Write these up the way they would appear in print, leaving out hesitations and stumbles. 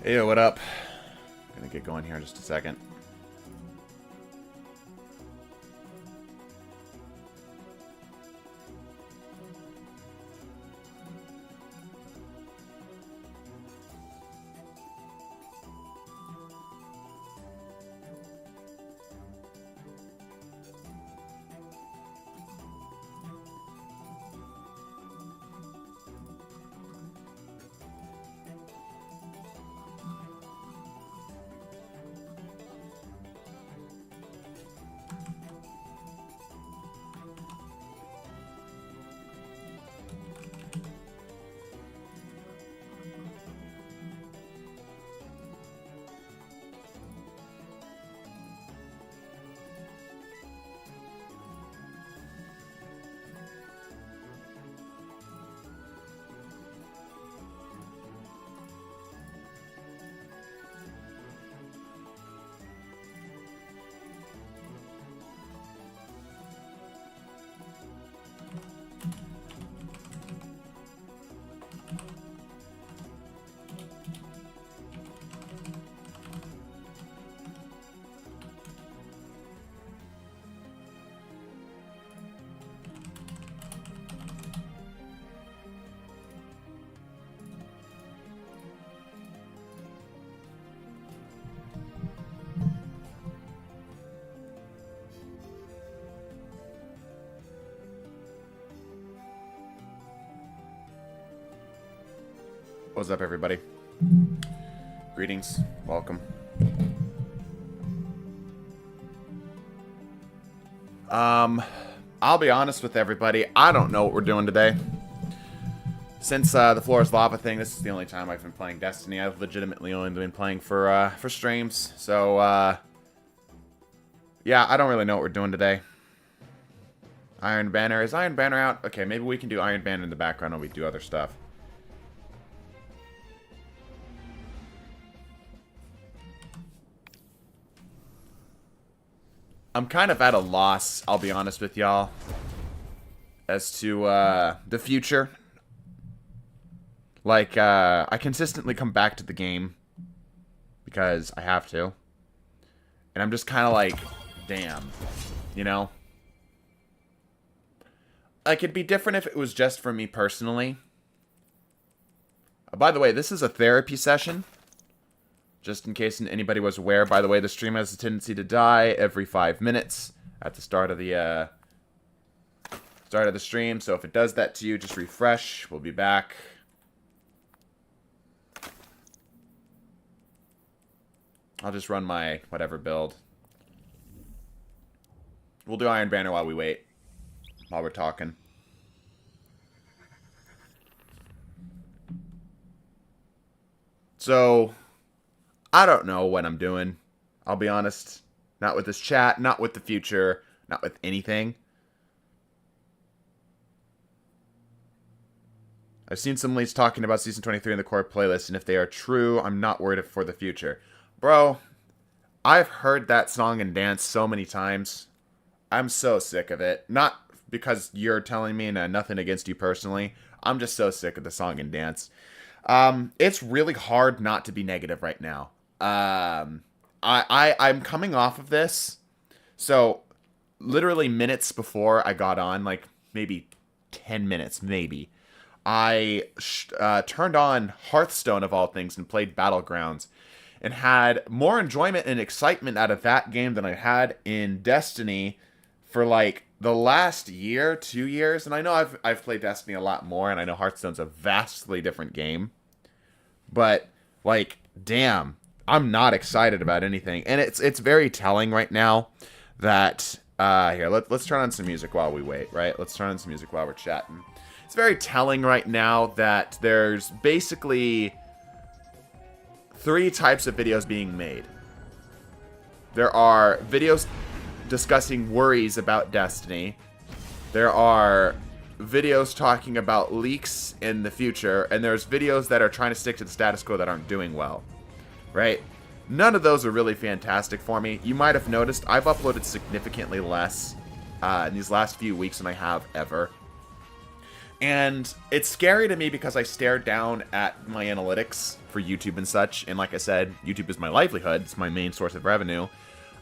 Hey, what up? Gonna get going here in just a second. What's up, everybody? Greetings. Welcome. I'll be honest with everybody. I don't know what we're doing today. Since the Floor is Lava thing, this is the only time I've been playing Destiny. I've legitimately only been playing for streams. So, yeah, I don't really know what we're doing today. Iron Banner. Is Iron Banner out? Okay, maybe we can do Iron Banner in the background while we do other stuff. I'm kind of at a loss, I'll be honest with y'all, as to the future. Like, I consistently come back to the game because I have to. And I'm just kind of like, damn, you know? Like, it'd be different if it was just for me personally. By the way, this is a therapy session. Just in case anybody was aware, by the way, the stream has a tendency to die every 5 minutes at the start of the stream. So if it does that to you, just refresh. We'll be back. I'll just run my whatever build. We'll do Iron Banner while we wait. While we're talking. So I don't know what I'm doing. I'll be honest. Not with this chat, not with the future, not with anything. I've seen some leads talking about Season 23 in the core playlist, and if they are true, I'm not worried for the future. Bro, I've heard that song and dance so many times. I'm so sick of it. Not because you're telling me, and nothing against you personally. I'm just so sick of the song and dance. It's really hard not to be negative right now. I'm coming off of this. So, literally minutes before I got on, like maybe 10 minutes, maybe, I turned on Hearthstone of all things and played Battlegrounds and had more enjoyment and excitement out of that game than I had in Destiny for like the last year, 2 years. And I know I've played Destiny a lot more, and I know Hearthstone's a vastly different game. But, like, damn, I'm not excited about anything. And it's very telling right now that, here, let's turn on some music while we wait, right? Let's turn on some music while we're chatting. It's very telling right now that there's basically 3 types of videos being made. There are videos discussing worries about Destiny. There are videos talking about leaks in the future, and there's videos that are trying to stick to the status quo that aren't doing well, right? None of those are really fantastic for me. You might have noticed I've uploaded significantly less in these last few weeks than I have ever. And it's scary to me because I stare down at my analytics for YouTube and such. And like I said, YouTube is my livelihood. It's my main source of revenue.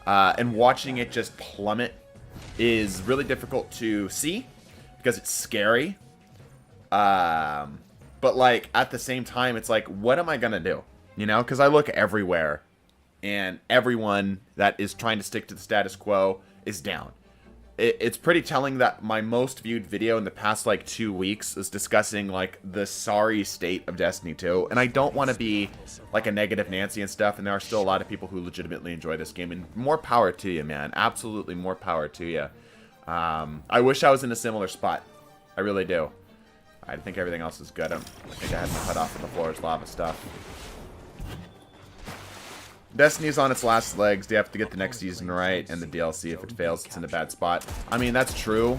And watching it just plummet is really difficult to see because it's scary. But like at the same time, it's like, what am I going to do? You know, because I look everywhere and everyone that is trying to stick to the status quo is down. It's pretty telling that my most viewed video in the past like 2 weeks is discussing like the sorry state of Destiny 2, and I don't want to be like a negative Nancy and stuff, and there are still a lot of people who legitimately enjoy this game, and more power to you, man. Absolutely more power to you. I wish I was in a similar spot. I really do. I think everything else is good. I think I had my cut off of the floor's lava stuff. Destiny's on its last legs. They have to get the next season right, and the DLC, if it fails, it's in a bad spot. I mean, that's true.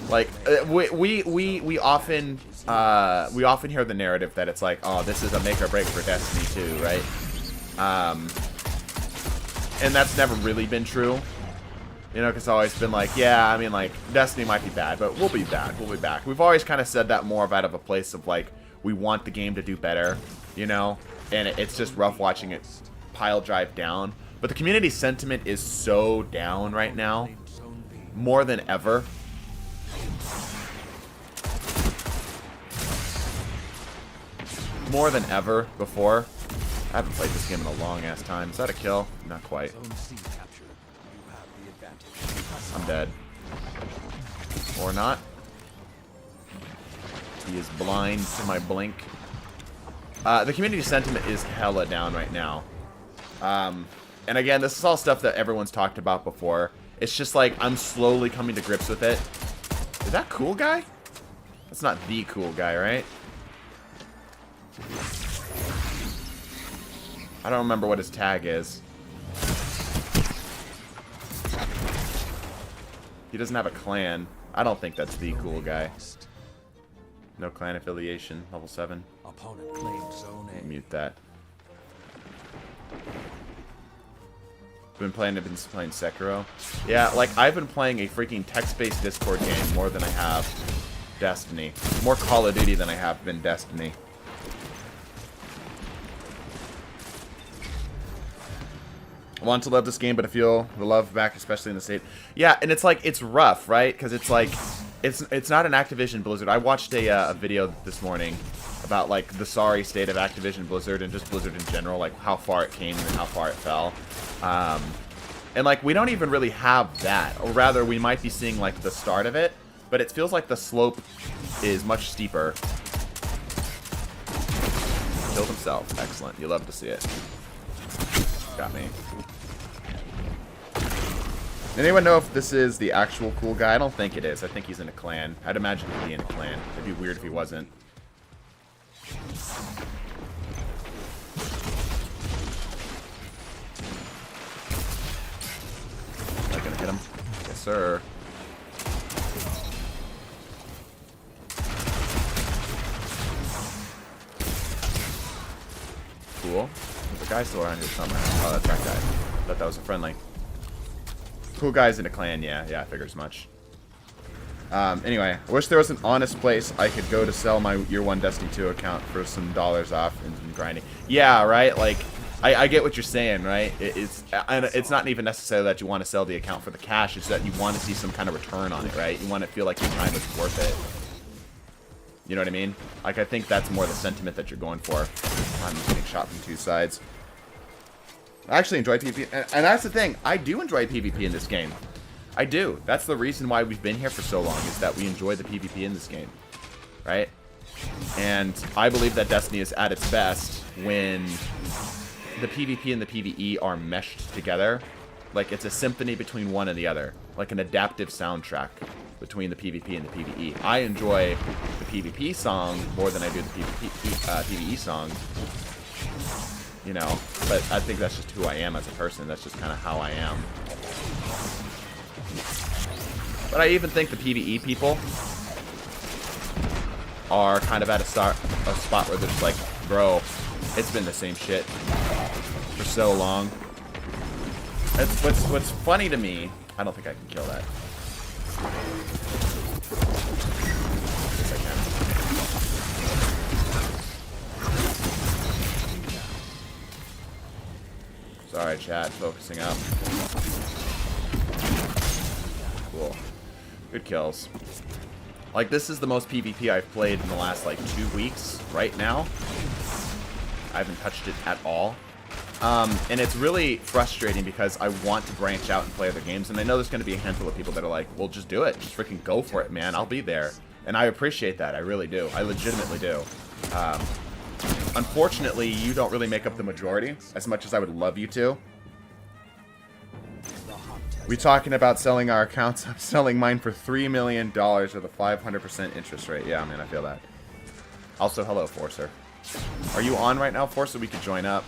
Like, we often hear the narrative that it's like, oh, this is a make or break for Destiny 2, right? And that's never really been true. You know, because it's always been like, yeah, I mean, like, Destiny might be bad, but we'll be back. We'll be back. We've always kind of said that more out of a place of, like, we want the game to do better, you know? And it's just rough watching it pile drive down. But the community sentiment is so down right now. More than ever. More than ever before. I haven't played this game in a long-ass time. Is that a kill? Not quite. I'm dead. Or not. He is blind to my blink. The community sentiment is hella down right now. And again, this is all stuff that everyone's talked about before. It's just like, I'm slowly coming to grips with it. Is that cool guy? That's not the cool guy, right? I don't remember what his tag is. He doesn't have a clan. I don't think that's the cool guy. No clan affiliation. Level 7. Opponent claimed zone A. Mute that. I've been playing Sekiro. Yeah, like, I've been playing a freaking text-based Discord game more than I have Destiny. More Call of Duty than I have been Destiny. I want to love this game, but I feel the love back, especially in the state. Yeah, and it's like, it's rough, right? Because it's like, it's not an Activision Blizzard. I watched a video this morning about, like, the sorry state of Activision Blizzard and just Blizzard in general, like, how far it came and how far it fell. And, like, we don't even really have that. Or rather, we might be seeing, like, the start of it, but it feels like the slope is much steeper. Killed himself. Excellent. You love to see it. Got me. Anyone know if this is the actual cool guy? I don't think it is. I think he's in a clan. I'd imagine he'd be in a clan. It'd be weird if he wasn't. Not gonna hit him. Yes, sir. Cool. There's a guy still around here somewhere. Oh, that's that guy. Thought that was a friendly. Cool guy's in a clan, yeah, I figured as much. Anyway, I wish there was an honest place I could go to sell my Year 1 Destiny 2 account for some dollars off and some grinding. Yeah, right, like, I get what you're saying, right? It's not even necessarily that you want to sell the account for the cash, it's that you want to see some kind of return on it, right? You want to feel like your time is worth it. You know what I mean? Like, I think that's more the sentiment that you're going for. I'm getting shot from two sides. I actually enjoy PvP, and that's the thing. I do enjoy PvP in this game. I do. That's the reason why we've been here for so long, is that we enjoy the PvP in this game, right? And I believe that Destiny is at its best when the PvP and the PvE are meshed together. Like, it's a symphony between one and the other, like an adaptive soundtrack between the PvP and the PvE. I enjoy the PvP song more than I do the PvE song. You know, but I think that's just who I am as a person. That's just kind of how I am. But I even think the PvE people are kind of at a spot where they're just like, bro, it's been the same shit for so long. What's funny to me, I don't think I can kill that. Yes, I can. Sorry, chat. Focusing up. Cool. Good kills. Like, this is the most PvP I've played in the last, like, 2 weeks right now. I haven't touched it at all. And it's really frustrating because I want to branch out and play other games. And I know there's going to be a handful of people that are like, well, just do it. Just freaking go for it, man. I'll be there. And I appreciate that. I really do. I legitimately do. Unfortunately, you don't really make up the majority as much as I would love you to. We talking about selling our accounts. I'm selling mine for $3 million with a 500% interest rate. Yeah, man, I feel that. Also, hello, Forcer. Are you on right now, Forcer? We could join up.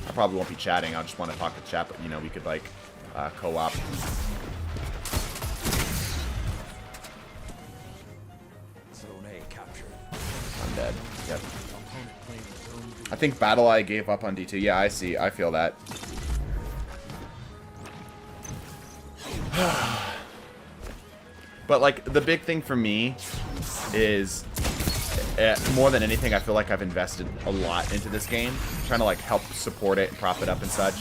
I probably won't be chatting. I just want to talk to chat, but, you know, we could, like, co-op. Zone A captured. I'm dead. Yep. I think Battle Eye gave up on D2. Yeah, I see. I feel that. But, like, the big thing for me is, more than anything, I feel like I've invested a lot into this game. Trying to, like, help support it and prop it up and such.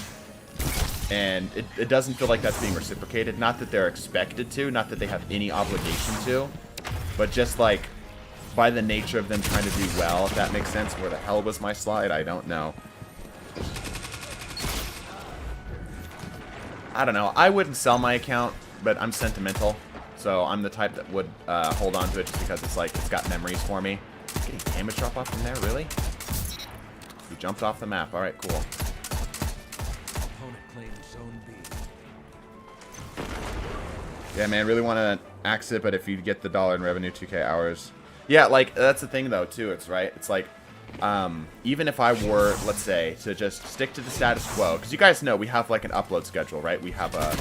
And it doesn't feel like that's being reciprocated. Not that they're expected to. Not that they have any obligation to. But just, like, by the nature of them trying to do well, if that makes sense. Where the hell was my slide? I don't know. I don't know. I wouldn't sell my account, but I'm sentimental. So I'm the type that would hold on to it just because it's like, it's got memories for me. Getting damage drop off from there, really? You jumped off the map. Alright, cool. Opponent claims zone B. Yeah, man, really want to axe it, but if you get the dollar in revenue, 2K hours. Yeah, like, that's the thing, though, too. It's right. It's like, even if I were, let's say, to just stick to the status quo, because you guys know we have, like, an upload schedule, right? We have a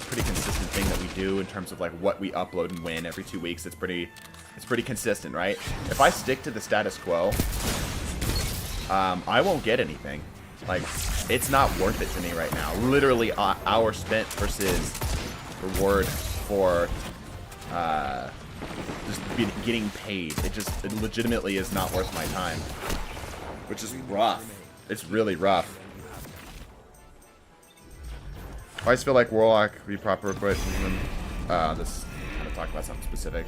pretty consistent thing that we do in terms of, like, what we upload and when every 2 weeks. It's pretty consistent, right? If I stick to the status quo, I won't get anything. Like, it's not worth it to me right now. Literally, hour spent versus reward for just getting paid. It legitimately is not worth my time, which is rough. It's really rough. I always feel like Warlock would be proper, but even this kind of talk about something specific.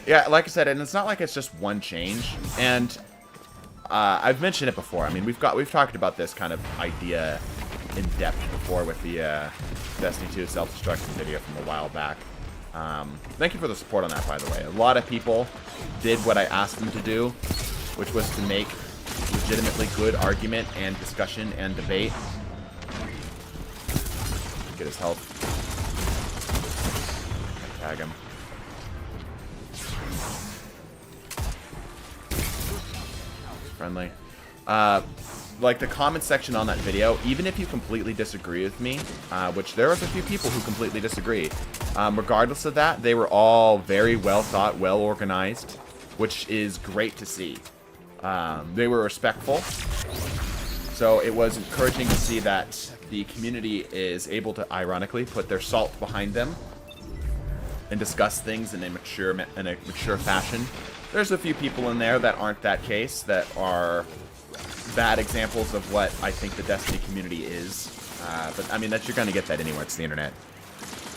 Yeah, like I said, and it's not like it's just one change. And I've mentioned it before. I mean, we've talked about this kind of idea in depth before with the Destiny 2 self-destruction video from a while back. Thank you for the support on that, by the way. A lot of people did what I asked them to do, which was to make legitimately good argument and discussion and debate. Get his health. Tag him. Friendly. Like the comment section on that video, even if you completely disagree with me, which there was a few people who completely disagree, regardless of that, they were all very well thought, well organized, which is great to see. They were respectful, so it was encouraging to see that the community is able to, ironically, put their salt behind them and discuss things in a mature fashion. There's a few people in there that aren't that case, that are bad examples of what I think the Destiny community is. But, I mean, you're going to get that anywhere. It's the internet.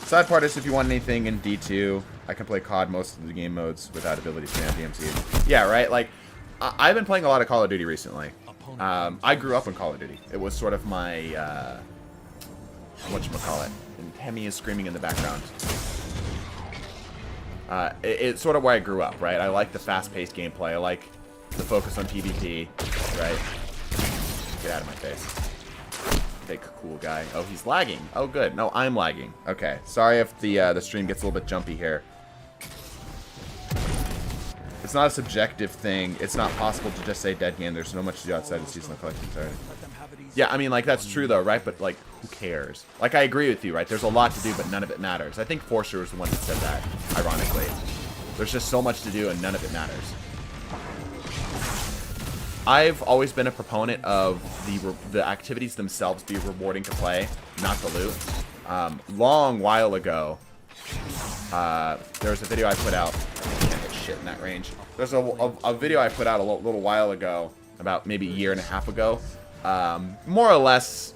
Side part is, if you want anything in D2, I can play COD most of the game modes without ability to stand DMC. Yeah, right? Like, I've been playing a lot of Call of Duty recently. I grew up in Call of Duty. It was sort of my, whatchamacallit. And Hemi is screaming in the background. It's sort of where I grew up, right? I like the fast-paced gameplay. I like the focus on PvP, right? Get out of my face. Fake cool guy. Oh, he's lagging. Oh, good. No, I'm lagging. Okay. Sorry if the stream gets a little bit jumpy here. It's not a subjective thing. It's not possible to just say dead game. There's so much to do outside the seasonal collection. Sorry. Yeah, I mean, like, that's true, though, right? But, like, who cares? Like, I agree with you, right? There's a lot to do, but none of it matters. I think Forcer was the one that said that, ironically. There's just so much to do, and none of it matters. I've always been a proponent of the activities themselves be rewarding to play, not the loot. Long while ago, there was a video I put out. I can't hit shit in that range. There's a video I put out a little while ago, about maybe a year and a half ago. More or less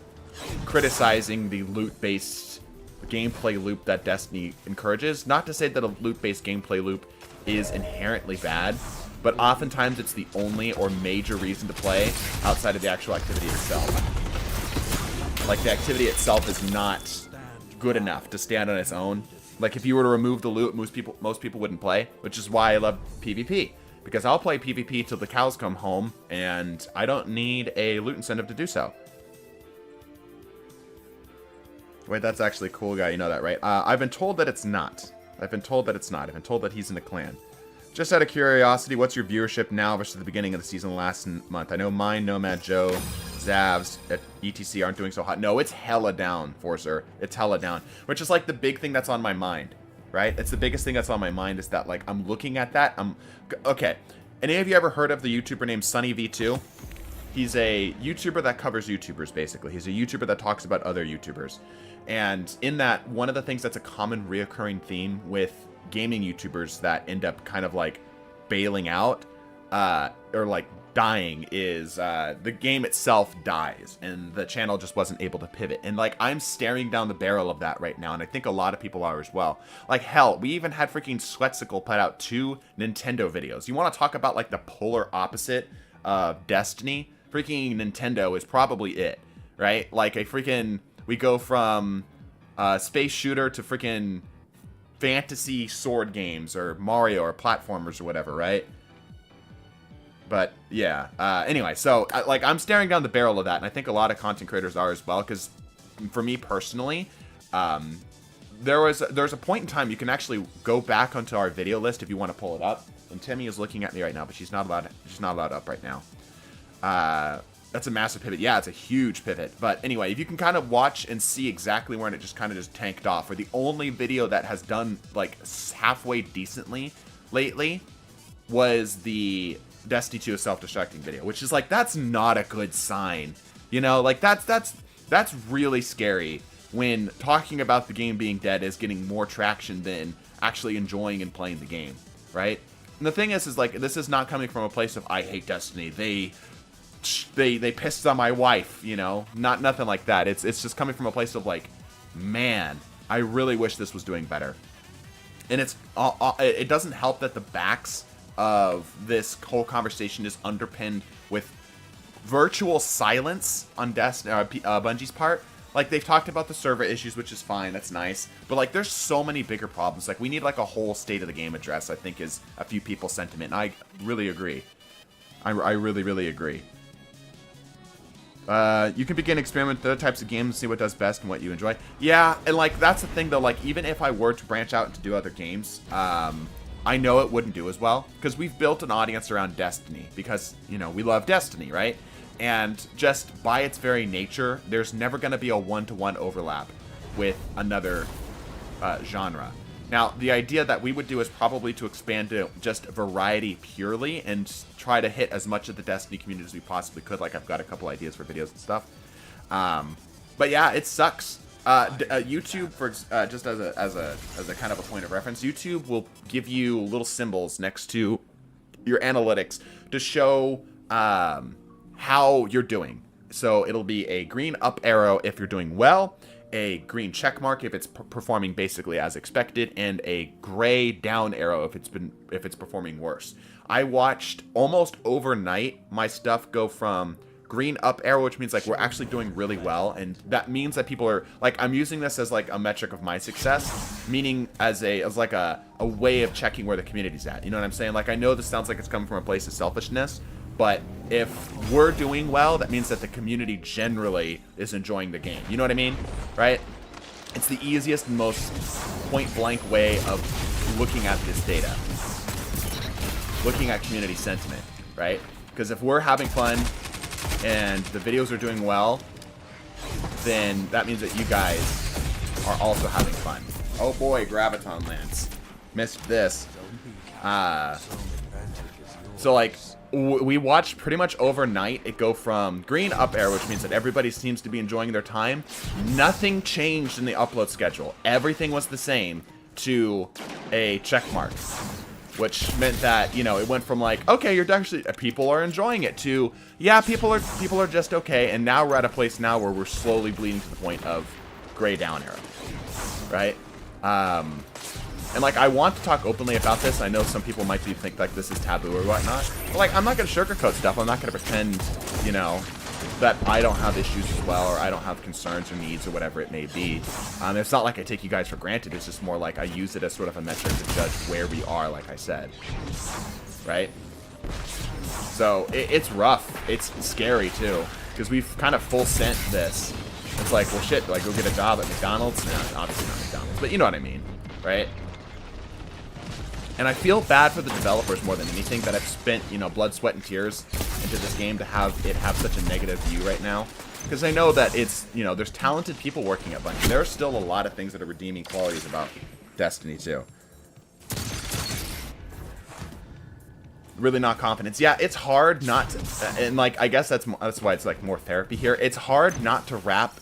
criticizing the loot-based gameplay loop that Destiny encourages. Not to say that a loot-based gameplay loop is inherently bad, but oftentimes it's the only or major reason to play outside of the actual activity itself. Like, the activity itself is not good enough to stand on its own. Like, if you were to remove the loot, most people wouldn't play, which is why I love PvP. Because I'll play PvP till the cows come home, and I don't need a loot incentive to do so. Wait, that's actually a cool guy. You know that, right? I've been told that it's not. I've been told that he's in a clan. Just out of curiosity, what's your viewership now versus the beginning of the season last month? I know mine, Nomad Joe, Zavs at ETC aren't doing so hot. No, it's hella down, Forcer. It's hella down. Which is like the big thing that's on my mind, right? It's the biggest thing that's on my mind is that, like, I'm looking at that. Okay. Any of you ever heard of the YouTuber named SunnyV2? He's a YouTuber that covers YouTubers, basically. He's a YouTuber that talks about other YouTubers. And in that, one of the things that's a common reoccurring theme with gaming YouTubers that end up kind of like bailing out or like dying is the game itself dies and the channel just wasn't able to pivot. And like, I'm staring down the barrel of that right now, and I think a lot of people are as well. Like, hell, we even had freaking Sweatsicle put out 2 Nintendo videos. You want to talk about like the polar opposite of Destiny? Freaking Nintendo is probably it, right? Like, we go from space shooter to freaking fantasy sword games or Mario or platformers or whatever, right? But yeah, anyway, so like, I'm staring down the barrel of that, and I think a lot of content creators are as well, because for me personally, there's a point in time you can actually go back onto our video list if you want to pull it up. And Timmy is looking at me right now, but she's not allowed up right now. That's a massive pivot. Yeah, it's a huge pivot. But anyway, if you can kind of watch and see exactly where it just kind of just tanked off, or the only video that has done like halfway decently lately was the Destiny 2 self-destructing video, which is like, that's not a good sign. You know, like that's really scary when talking about the game being dead is getting more traction than actually enjoying and playing the game, right? And the thing is like, this is not coming from a place of I hate Destiny. They pissed on my wife, you know, nothing like that. It's just coming from a place of like, man, I really wish this was doing better. And it doesn't help that the backs of this whole conversation is underpinned with virtual silence on Bungie's part. Like, they've talked about the server issues, which is fine, that's nice, but like, there's so many bigger problems. Like, we need like a whole state of the game address, I think, is a few people's sentiment, and I really agree. I really agree. You can begin experimenting with other types of games and see what does best and what you enjoy. Yeah, and like, that's the thing though, like, even if I were to branch out and to do other games, I know it wouldn't do as well, because we've built an audience around Destiny, because, you know, we love Destiny, right? And just by its very nature, there's never going to be a one-to-one overlap with another genre. Now, the idea that we would do is probably to expand to just variety purely and try to hit as much of the Destiny community as we possibly could. Like, I've got a couple ideas for videos and stuff. But yeah, it sucks. YouTube, for just as a kind of a point of reference, YouTube will give you little symbols next to your analytics to show how you're doing. So it'll be a green up arrow if you're doing well, a green check mark if it's performing basically as expected, and a gray down arrow if it's performing worse. I watched almost overnight my stuff go from green up arrow, which means like we're actually doing really well, and that means that people are like, I'm using this as like a metric of my success, meaning as like a way of checking where the community's at. You know what I'm saying? Like, I know this sounds like it's coming from a place of selfishness, but if we're doing well, that means that the community generally is enjoying the game. You know what I mean? Right? It's the easiest and most point-blank way of looking at this data. Looking at community sentiment, right? Because if we're having fun and the videos are doing well, then that means that you guys are also having fun. Oh boy, Graviton Lance. Missed this. So like, we watched pretty much overnight it go from green up arrow, which means that everybody seems to be enjoying their time. Nothing changed in the upload schedule. Everything was the same, to a check mark. which meant that, you know, it went from like, okay, you're actually, people are enjoying it, to, yeah, people are just okay, and now we're at a place now where we're slowly bleeding to the point of gray down era, right? And like, I want to talk openly about this. I know some people might think like this is taboo or whatnot, but like, I'm not gonna sugarcoat stuff. I'm not gonna pretend, you know, that I don't have issues as well, or I don't have concerns or needs or whatever it may be. It's not like I take you guys for granted. It's just more like I use it as sort of a metric to judge where we are, like I said. Right? So, it's rough. It's scary, too. Because we've kind of full sent this. It's like, well, shit, do I go get a job at McDonald's? No, obviously not McDonald's. But you know what I mean, right? And I feel bad for the developers more than anything that have spent, you know, blood, sweat, and tears into this game to have it have such a negative view right now. Because I know that it's, you know, there's talented people working at Bungie. There are still a lot of things that are redeeming qualities about Destiny 2. Really not confidence. Yeah, it's hard not to, and like, I guess that's why it's like more therapy here. It's hard not to wrap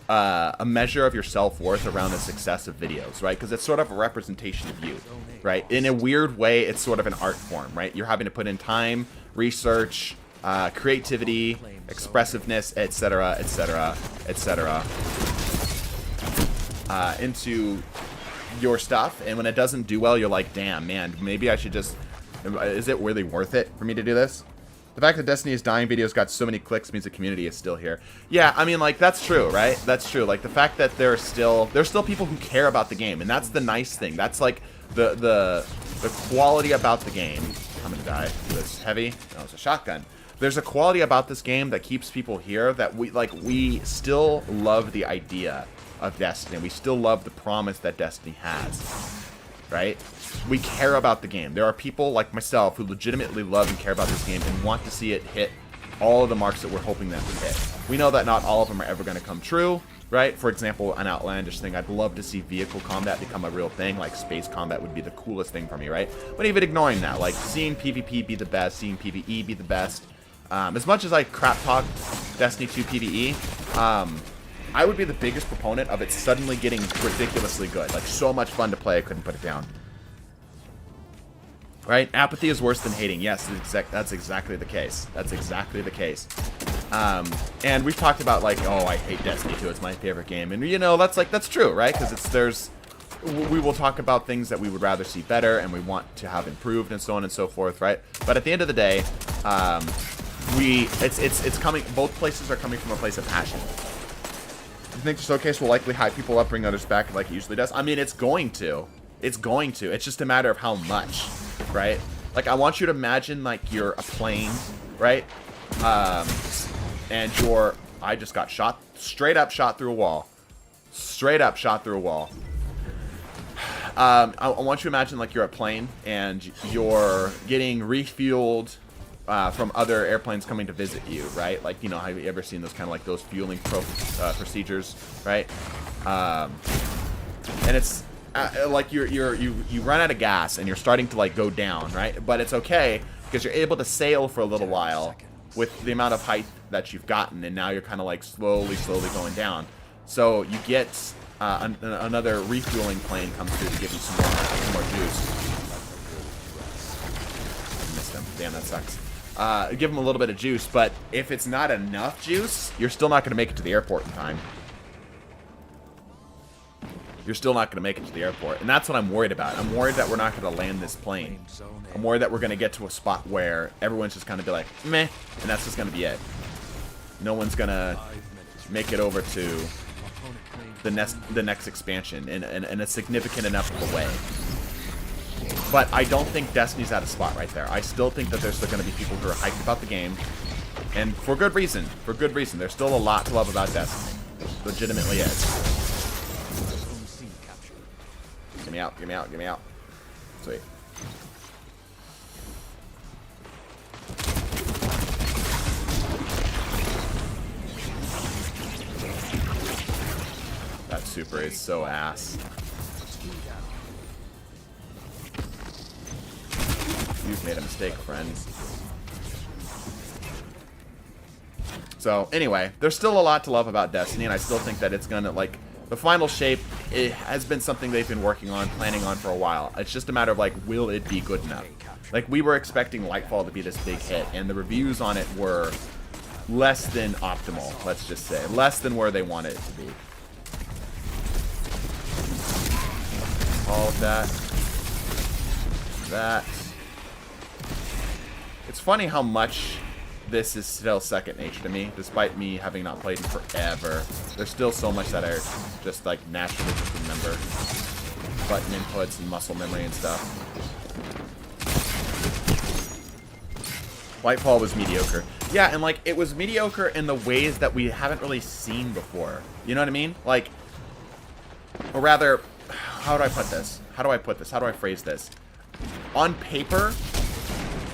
a measure of your self-worth around the success of videos, right? Because it's sort of a representation of you, right? In a weird way, it's sort of an art form, right? You're having to put in time, research, creativity, expressiveness, etc., etc., etc., into your stuff. And when it doesn't do well, you're like, damn, man, maybe I should just, is it really worth it for me to do this? The fact that Destiny is dying videos got so many clicks means the community is still here. Yeah, I mean, like, that's true, right? That's true. Like, the fact that there's still people who care about the game, and that's the nice thing. That's, like, the quality about the game. I'm gonna die. This heavy. No, it's a shotgun. There's a quality about this game that keeps people here that we still love the idea of Destiny. We still love the promise that Destiny has, right? We care about the game. There are people like myself who legitimately love and care about this game and want to see it hit all of the marks that we're hoping that we hit. We know that not all of them are ever going to come true, right? For example, an outlandish thing, I'd love to see vehicle combat become a real thing. Like, space combat would be the coolest thing for me, right? But even ignoring that, like, seeing PvP be the best, seeing PvE be the best. As much as I crap talk Destiny 2 PvE, I would be the biggest proponent of it suddenly getting ridiculously good. Like, so much fun to play, I couldn't put it down. Right? Apathy is worse than hating. Yes, that's exactly the case. That's exactly the case. And we've talked about, like, oh, I hate Destiny 2. It's my favorite game. And, you know, that's true, right? Because we will talk about things that we would rather see better and we want to have improved and so on and so forth, right? But at the end of the day, it's coming, both places are coming from a place of passion. You think the showcase will likely hype people up, bring others back like it usually does? I mean, it's going to. It's going to. It's just a matter of how much, right? Like, I want you to imagine, like, you're a plane, right? And I just got shot, straight up shot through a wall. Straight up shot through a wall. I want you to imagine, like, you're a plane and you're getting refueled from other airplanes coming to visit you, right? Like, you know, have you ever seen those kind of like those fueling procedures, right? And it's like you run out of gas and you're starting to like go down, right? But it's okay because you're able to sail for a little while with the amount of height that you've gotten, and now you're kind of like slowly going down. So you get another refueling plane comes through to give you some more juice. I missed him. Damn, that sucks. Give them a little bit of juice, but if it's not enough juice, you're still not going to make it to the airport in time. You're still not going to make it to the airport, and that's what I'm worried about. I'm worried that we're not going to land this plane. I'm worried that we're going to get to a spot where everyone's just going to be like, meh, and that's just going to be it. No one's going to make it over to the next expansion in a significant enough of a way. But I don't think Destiny's at a spot right there. I still think that there's still going to be people who are hyped about the game. And for good reason. For good reason. There's still a lot to love about Destiny. There legitimately is. Get me out. Get me out. Get me out. Sweet. That super is so ass. You've made a mistake, friend. So, anyway, there's still a lot to love about Destiny, and I still think that it's gonna, like, The final shape, it has been something they've been working on, planning on for a while. It's just a matter of, like, will it be good enough? Like, we were expecting Lightfall to be this big hit, and the reviews on it were less than optimal, let's just say. Less than where they wanted it to be. All of that. That. It's funny how much this is still second nature to me, despite me having not played in forever. There's still so much that I just, like, naturally just remember. Button inputs and muscle memory and stuff. Lightfall was mediocre. Yeah, and, like, it was mediocre in the ways that we haven't really seen before. You know what I mean? Like, or rather, how do I put this? How do I put this? How do I phrase this? On paper,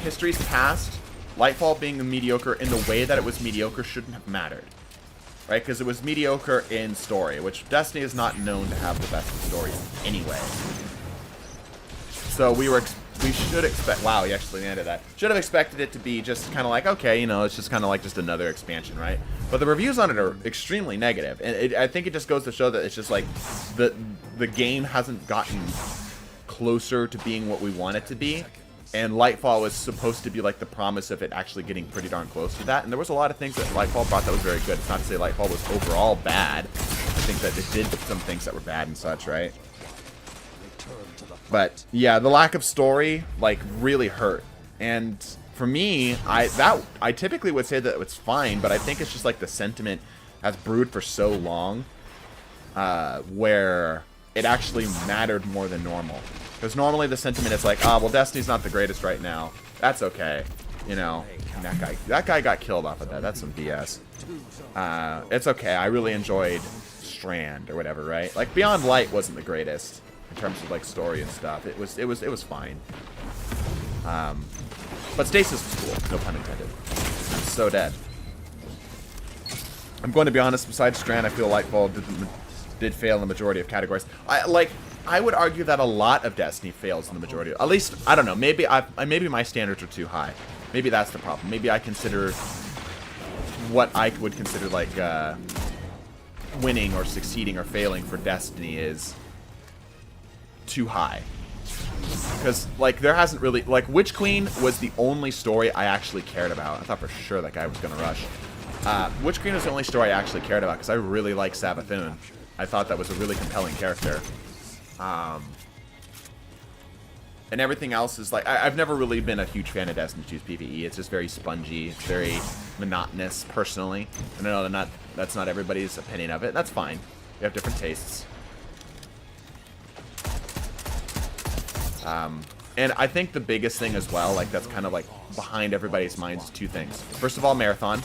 history's past, Lightfall being mediocre in the way that it was mediocre shouldn't have mattered. Right? Because it was mediocre in story, which Destiny is not known to have the best story anyway. So we should expect... Wow, you actually landed that. Should have expected it to be just kind of like, okay, you know, it's just kind of like just another expansion, right? But the reviews on it are extremely negative. And I think it just goes to show that it's just like the game hasn't gotten closer to being what we want it to be. And Lightfall was supposed to be like the promise of it actually getting pretty darn close to that. And there was a lot of things that Lightfall brought that was very good. It's not to say Lightfall was overall bad. I think that it did some things that were bad and such, right? But yeah, the lack of story like really hurt. And for me, I typically would say that it's fine, but I think it's just like the sentiment has brewed for so long, where it actually mattered more than normal. Because normally the sentiment is like, well, Destiny's not the greatest right now. That's okay, you know. And that guy got killed off of that. That's some BS. It's okay. I really enjoyed Strand or whatever, right? Like Beyond Light wasn't the greatest in terms of like story and stuff. It was fine. But Stasis was cool. No pun intended. I'm so dead. I'm going to be honest. Besides Strand, I feel Lightfall did fail in the majority of categories. I would argue that a lot of Destiny fails in the majority. At least, I don't know. Maybe maybe my standards are too high. Maybe that's the problem. Maybe I consider what I would consider like winning or succeeding or failing for Destiny is too high. Because like there hasn't really like Witch Queen was the only story I actually cared about. I thought for sure that guy was gonna rush. Witch Queen was the only story I actually cared about because I really like Savathun. I thought that was a really compelling character. And everything else is like I've never really been a huge fan of Destiny 2's PvE. It's just very spongy. It's very monotonous, personally. I know that's not everybody's opinion of it. That's fine. We have different tastes. And I think the biggest thing as well, like that's kind of like behind everybody's minds, is two things. First of all, Marathon.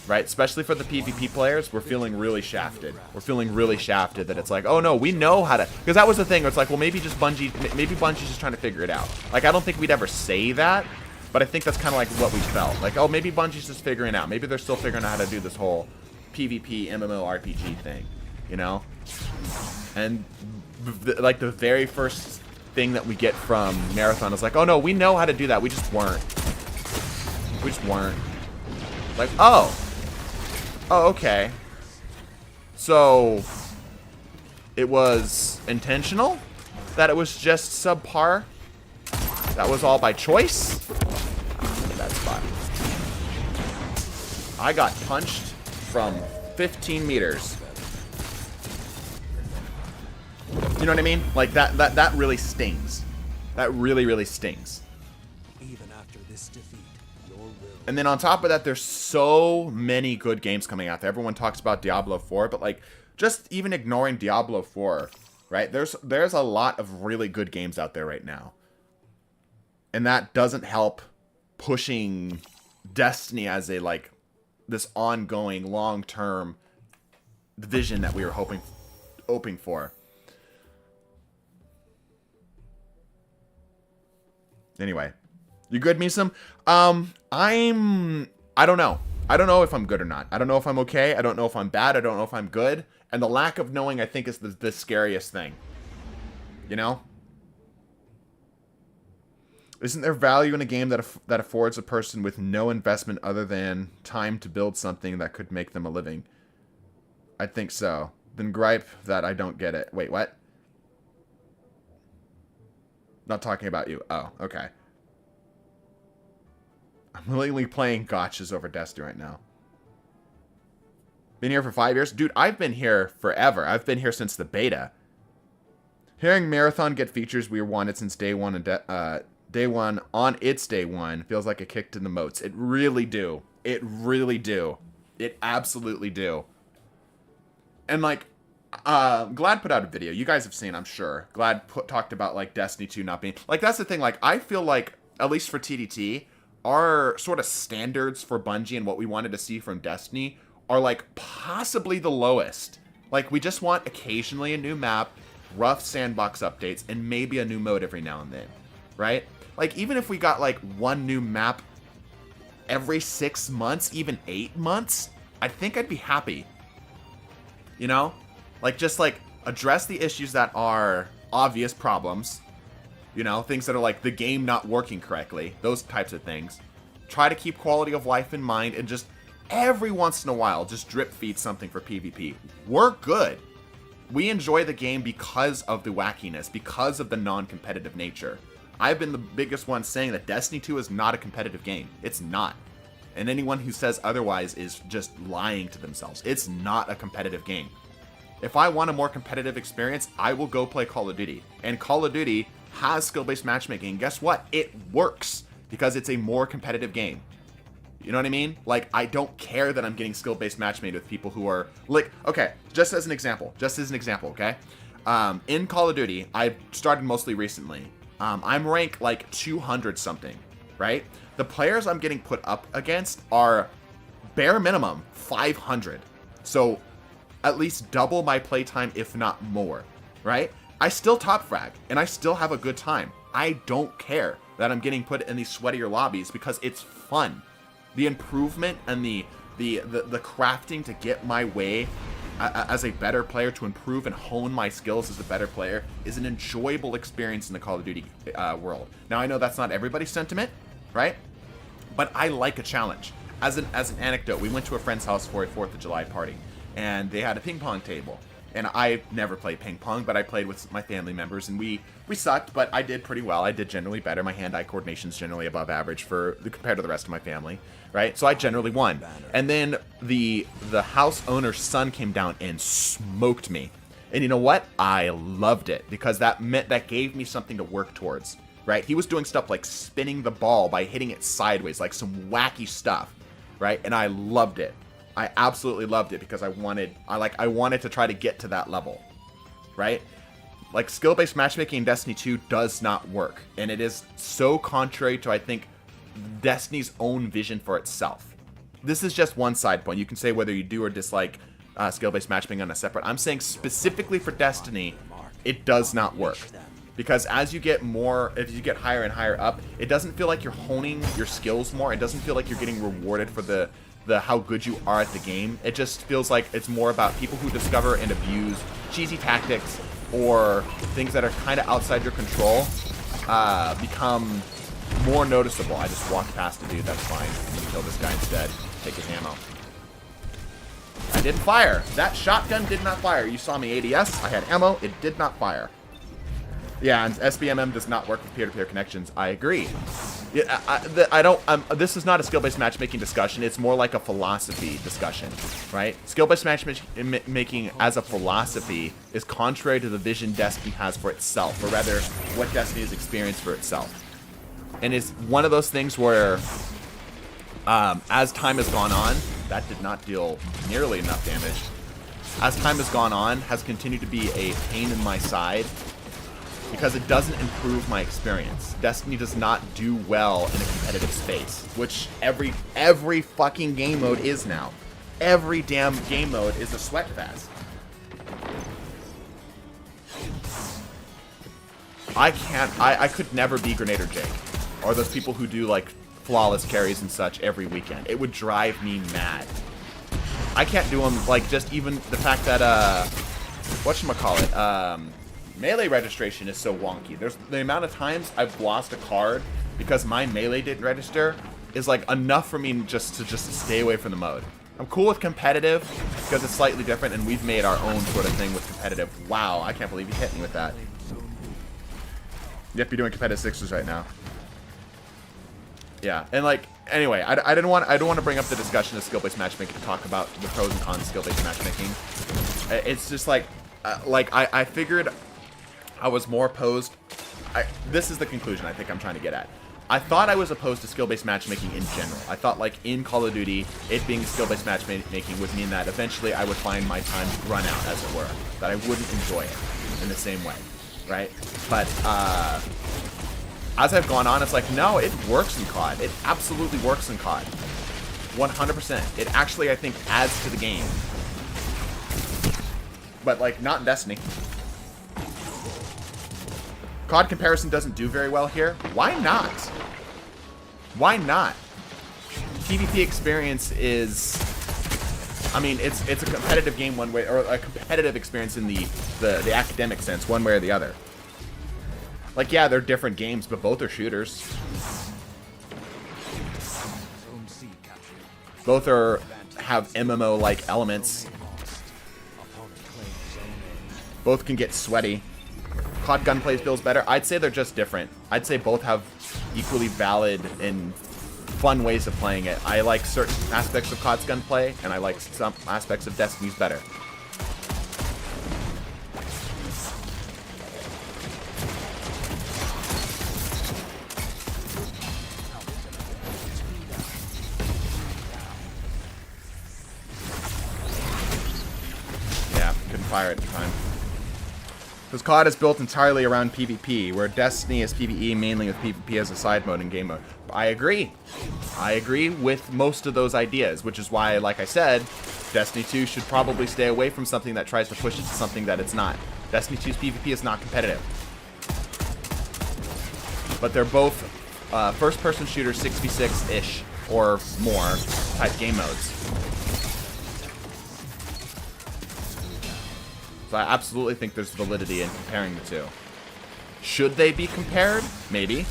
Right? Especially for the PvP players, we're feeling really shafted. We're feeling really shafted that it's like, oh no, we know how to... Because that was the thing, where it's like, well, maybe Bungie's just trying to figure it out. Like, I don't think we'd ever say that, but I think that's kind of like what we felt. Like, oh, maybe Bungie's just figuring it out. Maybe they're still figuring out how to do this whole PvP, MMORPG thing, you know? And, like, the very first thing that we get from Marathon is like, oh no, we know how to do that. We just weren't. We just weren't. Like, oh, okay. So, it was intentional? That it was just subpar? That was all by choice? That spot. I got punched from 15 meters. You know what I mean? Like, that really stings. That really, really stings. Even after this defeat, your will. And then on top of that, there's so many good games coming out there. Everyone talks about Diablo 4, but like, just even ignoring Diablo 4, right? There's a lot of really good games out there right now. And that doesn't help pushing Destiny as a, like, this ongoing, long-term vision that we were hoping for. Anyway. You good, Misum? I don't know. I don't know if I'm good or not. I don't know if I'm okay. I don't know if I'm bad. I don't know if I'm good. And the lack of knowing, I think, is the scariest thing. You know? Isn't there value in a game that affords a person with no investment other than time to build something that could make them a living? I think so. Then gripe that I don't get it. Wait, what? Not talking about you. Oh, okay. I'm willingly playing gotchas over Destiny right now. Been here for 5 years? Dude, I've been here forever. I've been here since the beta. Hearing Marathon get features we wanted since day one and day one on its day one feels like a kick to the moats. It really do. It really do. It absolutely do. And like, Glad put out a video. You guys have seen, I'm sure. Glad talked about like Destiny 2 not being like, that's the thing. Like, I feel like, at least for TDT, our sort of standards for Bungie and what we wanted to see from Destiny are like possibly the lowest. Like, we just want occasionally a new map, rough sandbox updates, and maybe a new mode every now and then, right? Like, even if we got like one new map every 6 months, even 8 months, I think I'd be happy. You know? Like, just like address the issues that are obvious problems. You know, things that are like the game not working correctly, those types of things. Try to keep quality of life in mind, and just every once in a while, just drip feed something for PvP. We're good. We enjoy the game because of the wackiness, because of the non-competitive nature. I've been the biggest one saying that Destiny 2 is not a competitive game. It's not. And anyone who says otherwise is just lying to themselves. It's not a competitive game. If I want a more competitive experience, I will go play Call of Duty. And Call of Duty has skill-based matchmaking. And guess what? It works because it's a more competitive game. You know what I mean? Like, I don't care that I'm getting skill-based matchmaking with people who are like, okay, just as an example, okay? In Call of Duty, I've started mostly recently. I'm ranked like 200 something, right? The players I'm getting put up against are bare minimum 500. So at least double my playtime, if not more, right? I still top frag, and I still have a good time. I don't care that I'm getting put in these sweatier lobbies because it's fun. The improvement and the crafting to get my way as a better player, to improve and hone my skills as a better player, is an enjoyable experience in the Call of Duty world. Now, I know that's not everybody's sentiment, right? But I like a challenge. As an anecdote, we went to a friend's house for a 4th of July party, and they had a ping pong table. And I never played ping pong, but I played with my family members, and we sucked, but I did pretty well. I did generally better. My hand-eye coordination is generally above average compared to the rest of my family, right? So I generally won. And then the house owner's son came down and smoked me. And you know what? I loved it, because that gave me something to work towards, right? He was doing stuff like spinning the ball by hitting it sideways, like some wacky stuff, right? And I loved it. I absolutely loved it because I wanted to try to get to that level, right? Like, skill-based matchmaking in Destiny 2 does not work, and it is so contrary to, I think, Destiny's own vision for itself. This is just one side point. You can say whether you do or dislike skill-based matchmaking on a separate. I'm saying specifically for Destiny, it does not work. Because as you get if you get higher and higher up, it doesn't feel like you're honing your skills more. It doesn't feel like you're getting rewarded for the how good you are at the game. It just feels like it's more about people who discover and abuse cheesy tactics or things that are kind of outside your control become more noticeable. I just walked past a dude, that's fine. I'm gonna kill this guy instead. Take his ammo. I didn't fire. That shotgun did not fire. You saw me ADS. I had ammo. It did not fire. Yeah, and SBMM does not work with peer-to-peer connections. I agree. Yeah, this is not a skill-based matchmaking discussion. It's more like a philosophy discussion, right? Skill-based matchmaking as a philosophy is contrary to the vision Destiny has for itself, or rather, what Destiny has experienced for itself. And it's one of those things where, as time has gone on, that did not deal nearly enough damage. As time has gone on, has continued to be a pain in my side, because it doesn't improve my experience. Destiny does not do well in a competitive space, which every fucking game mode is now. Every damn game mode is a sweat fest. I could never be Grenader Jake, or those people who do like flawless carries and such every weekend. It would drive me mad. I can't do them, like, just even the fact that whatchamacallit, melee registration is so wonky. There's the amount of times I've lost a card because my melee didn't register is like enough for me just to stay away from the mode. I'm cool with competitive, because it's slightly different, and we've made our own sort of thing with competitive. Wow, I can't believe you hit me with that. Yep, you're doing competitive sixes right now. Yeah, and like, anyway, I don't want to bring up the discussion of skill-based matchmaking to talk about the pros and cons of skill-based matchmaking. It's just like I figured I was more opposed. This is the conclusion I think I'm trying to get at. I thought I was opposed to skill-based matchmaking in general. I thought, like, in Call of Duty, it being skill-based matchmaking would mean that eventually I would find my time run out, as it were. That I wouldn't enjoy it in the same way, right? But, as I've gone on, it's like, no, it works in COD. It absolutely works in COD. 100%. It actually, I think, adds to the game. But, like, not in Destiny. COD comparison doesn't do very well here. Why not? Why not? PvP experience is... I mean, it's a competitive game one way, or a competitive experience in the academic sense, one way or the other. Like, yeah, they're different games, but both are shooters. Both have MMO-like elements. Both can get sweaty. COD gunplay feels better. I'd say they're just different. I'd say both have equally valid and fun ways of playing it. I like certain aspects of COD's gunplay, and I like some aspects of Destiny's better. Yeah, couldn't fire at the time. Because COD is built entirely around PvP, where Destiny is PvE mainly with PvP as a side mode and game mode. I agree. I agree with most of those ideas, which is why, like I said, Destiny 2 should probably stay away from something that tries to push it to something that it's not. Destiny 2's PvP is not competitive. But they're both first-person shooter 6v6-ish or more type game modes. So I absolutely think there's validity in comparing the two. Should they be compared? Maybe.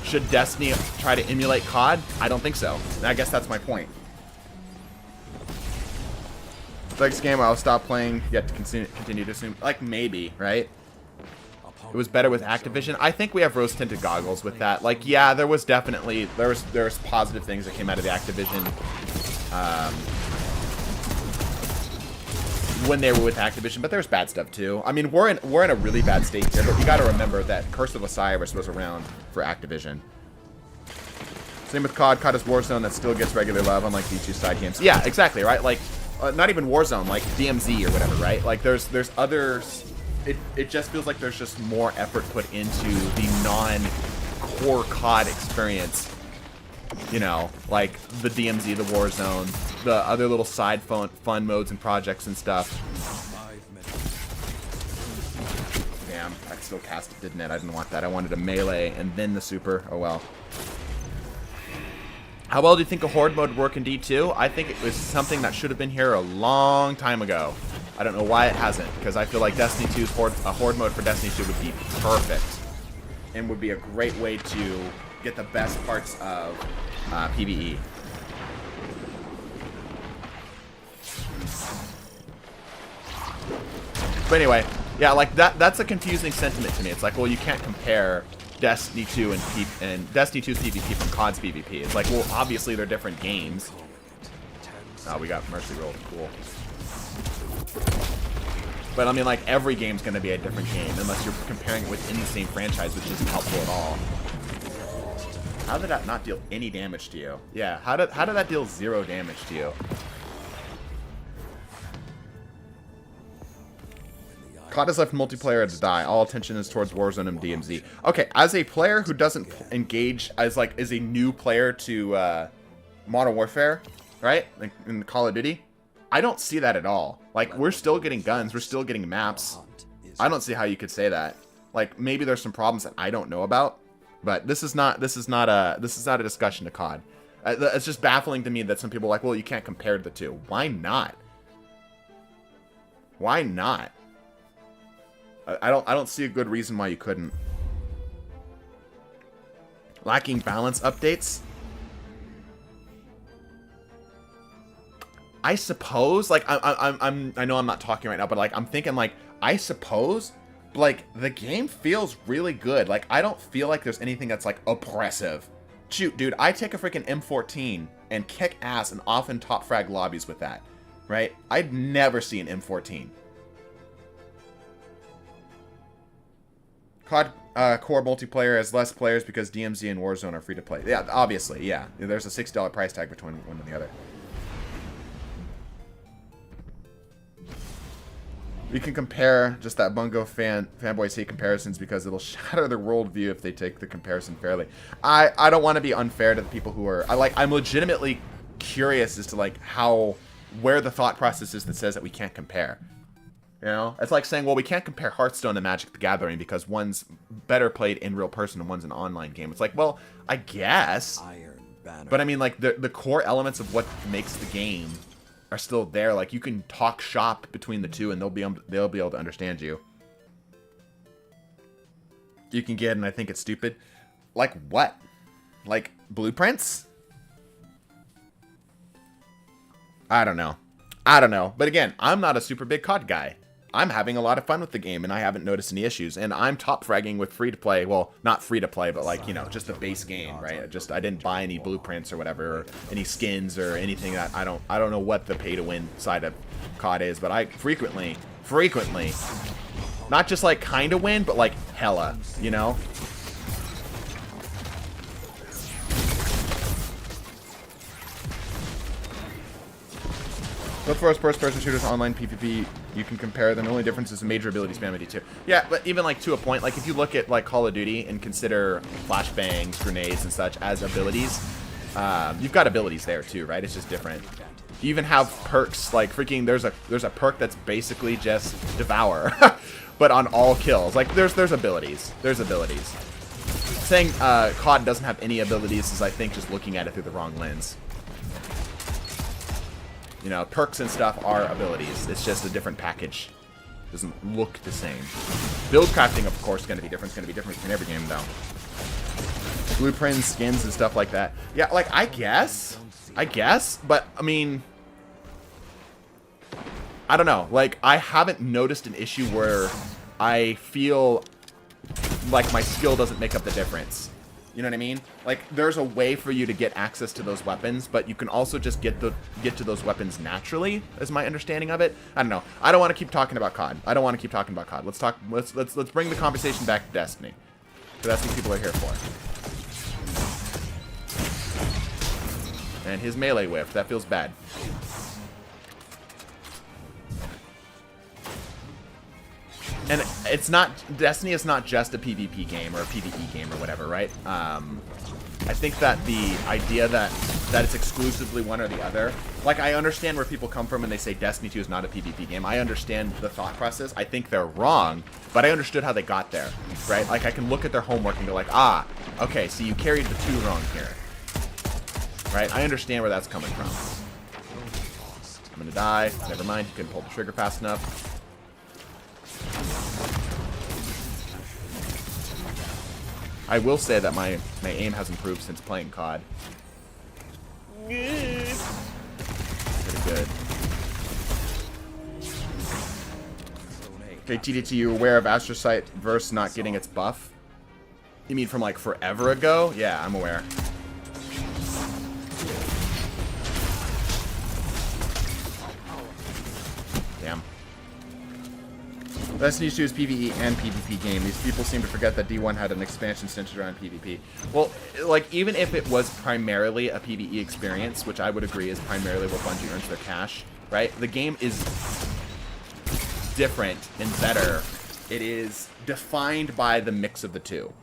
Should Destiny try to emulate COD? I don't think so. I guess that's my point. Next game, I'll stop playing, yet to continue to assume. Like, maybe, right? It was better with Activision. I think we have rose-tinted goggles with that. Like, yeah, there was definitely... There's positive things that came out of the Activision... when they were with Activision, but there's bad stuff too. I mean, we're in a really bad state here, but you got to remember that Curse of Osiris was around for Activision. Same with COD. COD is Warzone that still gets regular love, unlike these two side games. Yeah, exactly, right? Like, not even Warzone, like DMZ or whatever, right? Like, there's others. It just feels like there's just more effort put into the non-core COD experience. You know, like the DMZ, the Warzone, the other little side fun modes and projects and stuff. Damn, I still cast it, didn't it? I didn't want that. I wanted a melee and then the super. Oh well. How well do you think a horde mode would work in D2? I think it was something that should have been here a long time ago. I don't know why it hasn't, because I feel like Destiny 2's horde mode for Destiny 2 would be perfect. And would be a great way to get the best parts of PvE. But anyway, yeah, like that's a confusing sentiment to me. It's like, well, you can't compare Destiny 2 and Destiny 2's PvP from COD's PvP. It's like, well, obviously they're different games. Oh, we got Mercy rolled. Cool. But I mean, like, every game's going to be a different game unless you're comparing it within the same franchise, which isn't helpful at all. How did that not deal any damage to you? Yeah, how did that deal 0 damage to you? COD has left multiplayer to die. All attention is towards Warzone and DMZ. Okay, as a player who doesn't engage as a new player to Modern Warfare, right? Like in Call of Duty, I don't see that at all. Like, we're still getting guns, we're still getting maps. I don't see how you could say that. Like, maybe there's some problems that I don't know about, but this is not a discussion to COD. It's just baffling to me that some people are like, well, you can't compare the two. Why not? Why not? I don't see a good reason why you couldn't. Lacking balance updates? I suppose, like, I know I'm not talking right now, but like, I'm thinking, like, I suppose, like, the game feels really good. Like, I don't feel like there's anything that's like oppressive. Shoot, dude, I take a freaking M14 and kick ass and often top frag lobbies with that, right? I'd never see an M14. COD core multiplayer has less players because DMZ and Warzone are free to play. Yeah, obviously, yeah. There's a $6 price tag between one and the other. We can compare just that Bungo fanboys hate comparisons because it'll shatter their worldview if they take the comparison fairly. I don't want to be unfair to the people who are I'm legitimately curious as to like where the thought process is that says that we can't compare. You know, it's like saying, well, we can't compare Hearthstone and Magic the Gathering because one's better played in real person and one's an online game. It's like, well, I guess, but I mean, like the core elements of what makes the game are still there. Like, you can talk shop between the two and they'll be able to understand you. You can get, and I think it's stupid. Like what? Like blueprints? I don't know. But again, I'm not a super big COD guy. I'm having a lot of fun with the game, and I haven't noticed any issues. And I'm top fragging with free to play. Well, not free to play, but like, you know, just the base game, right? I didn't buy any blueprints or whatever, or any skins or anything that I don't know what the pay to win side of COD is, but I frequently, not just like kind of win, but like hella, you know? Both first-person shooters, online PvP, you can compare them. The only difference is the major ability spamity too. Yeah, but even like to a point, like if you look at like Call of Duty and consider flashbangs, grenades, and such as abilities, you've got abilities there too, right? It's just different. You even have perks like freaking. There's a perk that's basically just devour, but on all kills. Like there's abilities. There's abilities. Saying COD doesn't have any abilities is, I think, just looking at it through the wrong lens. You know, perks and stuff are abilities. It's just a different package. Doesn't look the same. Build crafting, of course, is going to be different. It's going to be different in every game, though. Blueprints, skins, and stuff like that. Yeah, like, I guess. But, I mean, I don't know. Like, I haven't noticed an issue where I feel like my skill doesn't make up the difference. You know what I mean? Like, there's a way for you to get access to those weapons, but you can also just get to those weapons naturally, is my understanding of it. I don't know. I don't want to keep talking about COD. Let's bring the conversation back to Destiny. Because that's what people are here for. And his melee whiff, that feels bad. And it's not, Destiny is not just a PvP game or a PvE game or whatever, right? I think that the idea that it's exclusively one or the other, like, I understand where people come from when they say Destiny 2 is not a PvP game. I understand the thought process. I think they're wrong, but I understood how they got there, right? Like, I can look at their homework and go like, ah, okay, so you carried the 2 wrong here, right? I understand where that's coming from. I'm gonna die. Never mind, you couldn't pull the trigger fast enough. I will say that my aim has improved since playing COD. Pretty good. Okay, TDT, you aware of Astrocyte verse not getting its buff? You mean from like forever ago? Yeah, I'm aware. Damn. Destiny 2 is PvE and PvP game. These people seem to forget that D1 had an expansion centered around PvP. Well, like, even if it was primarily a PvE experience, which I would agree is primarily where Bungie earns their cash, right? The game is different and better. It is defined by the mix of the two,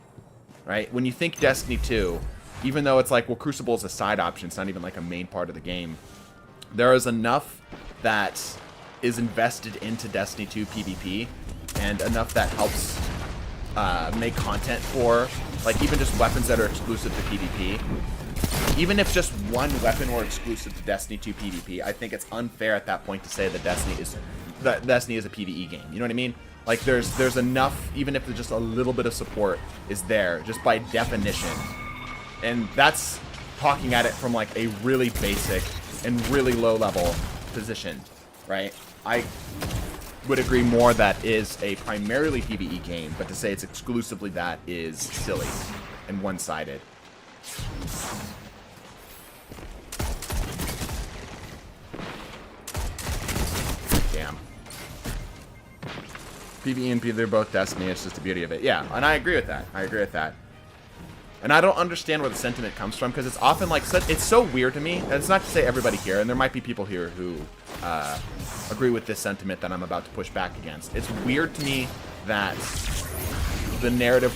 right? When you think Destiny 2, even though it's like, well, Crucible is a side option, it's not even like a main part of the game, there is enough that is invested into Destiny 2 PvP and enough that helps make content for, like, even just weapons that are exclusive to PvP. Even if just one weapon were exclusive to Destiny 2 PvP, I think it's unfair at that point to say that Destiny is a PvE game. You know what I mean? Like, there's enough, even if just a little bit of support is there, just by definition. And that's talking at it from like a really basic and really low level positioned, right? I would agree more that is a primarily PvE game, but to say it's exclusively that is silly and one-sided. Damn. PvE and PvE, they're both Destiny. It's just the beauty of it. Yeah, and I agree with that. I agree with that. And I don't understand where the sentiment comes from, because it's often like, it's so weird to me. And it's not to say everybody here, and there might be people here who agree with this sentiment that I'm about to push back against. It's weird to me that the narrative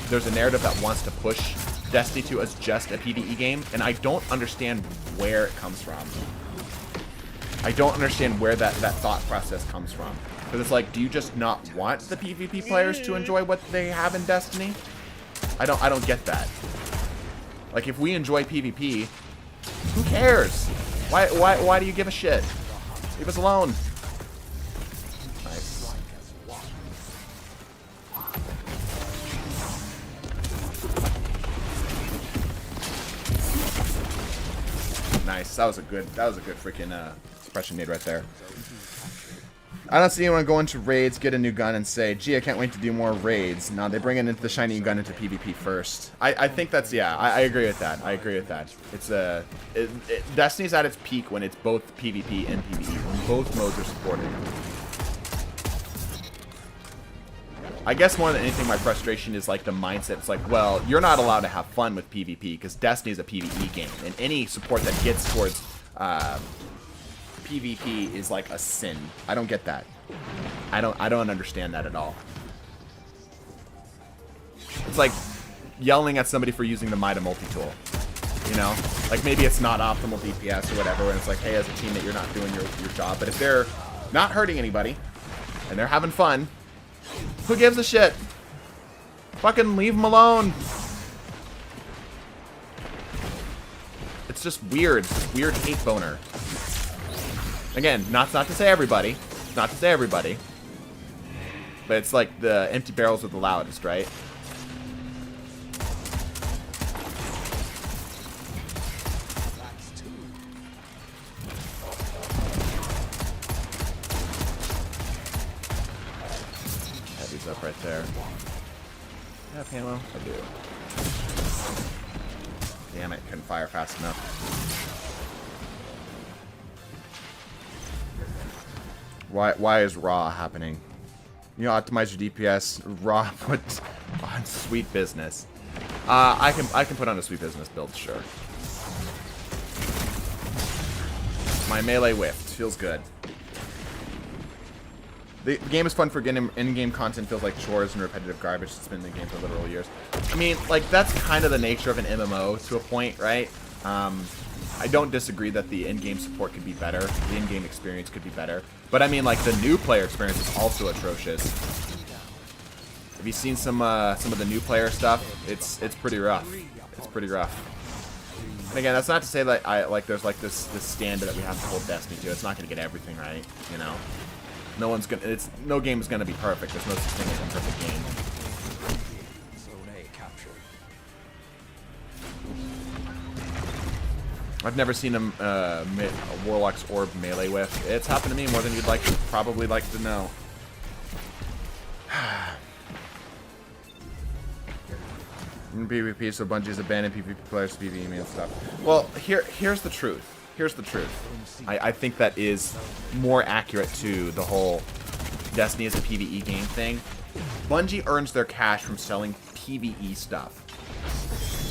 there's a narrative that wants to push Destiny 2 as just a PvE game, and I don't understand where it comes from. I don't understand where that thought process comes from. Because it's like, do you just not want the PvP players to enjoy what they have in Destiny? I don't get that. Like, if we enjoy PvP, who cares? Why do you give a shit? Leave us alone. Nice. Nice. That was a good freaking suppression nade right there. I don't see anyone go into raids, get a new gun, and say, gee, I can't wait to do more raids. No, they bring it into the shiny gun into PvP first. I think that's, yeah, I agree with that. I agree with that. It's Destiny's at its peak when it's both PvP and PvE, when both modes are supported. I guess more than anything, my frustration is like the mindset. It's like, well, you're not allowed to have fun with PvP because Destiny's a PvE game, and any support that gets towards PvP is like a sin. I don't get that. I don't understand that at all. It's like yelling at somebody for using the Mida multi-tool. You know? Like, maybe it's not optimal DPS or whatever, and it's like, hey, as a teammate, you're not doing your job. But if they're not hurting anybody, and they're having fun, who gives a shit? Fucking leave them alone. It's just weird. It's weird hate boner. Again, not to say everybody. Not to say everybody. But it's like the empty barrels are the loudest, right? Heavy's up right there. Yeah, Pamo? I do. Damn it, couldn't fire fast enough. Why is raw happening? You know, optimize your DPS. Raw put on sweet business. I can put on a sweet business build, sure. My melee whiffed. Feels good. The game is fun for getting in-game content. Feels like chores and repetitive garbage that's been in the game for literal years. I mean, like, that's kind of the nature of an MMO to a point, right? I don't disagree that the in-game support could be better. The in-game experience could be better. But I mean, like, the new player experience is also atrocious. Have you seen some of the new player stuff? It's pretty rough. It's pretty rough. And again, that's not to say that there's like this standard that we have to hold Destiny to. It's not going to get everything right, you know. No game is going to be perfect. There's no such thing as a perfect game. I've never seen a Warlock's Orb melee whiff. It's happened to me more than you'd probably like to know. In PvP, so Bungie's abandoned PvP players, PvE and stuff. Well, here's the truth. Here's the truth. I think that is more accurate to the whole Destiny as a PvE game thing. Bungie earns their cash from selling PvE stuff.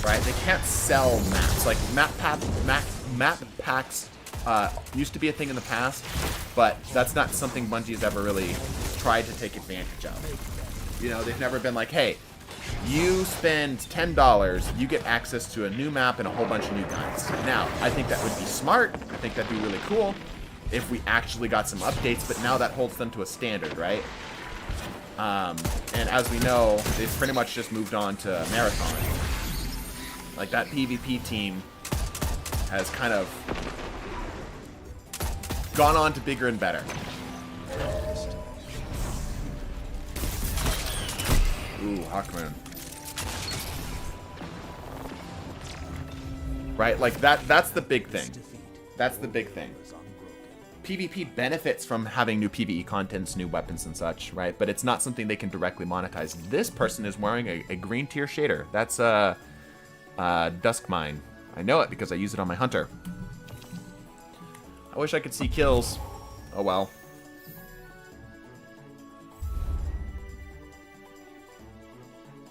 Right? They can't sell maps. Like, map packs used to be a thing in the past, but that's not something Bungie's ever really tried to take advantage of. You know, they've never been like, hey, you spend $10, you get access to a new map and a whole bunch of new guns. Now, I think that would be smart. I think that'd be really cool if we actually got some updates, but now that holds them to a standard, right? And as we know, they've pretty much just moved on to Marathon. Like, that PvP team has kind of gone on to bigger and better. Ooh, Hawkmoon. Right, like that's the big thing. That's the big thing. PvP benefits from having new PvE contents, new weapons and such, right? But it's not something they can directly monetize. This person is wearing a green tier shader. That's Dusk Mine. I know it because I use it on my hunter. I wish I could see kills. Oh well.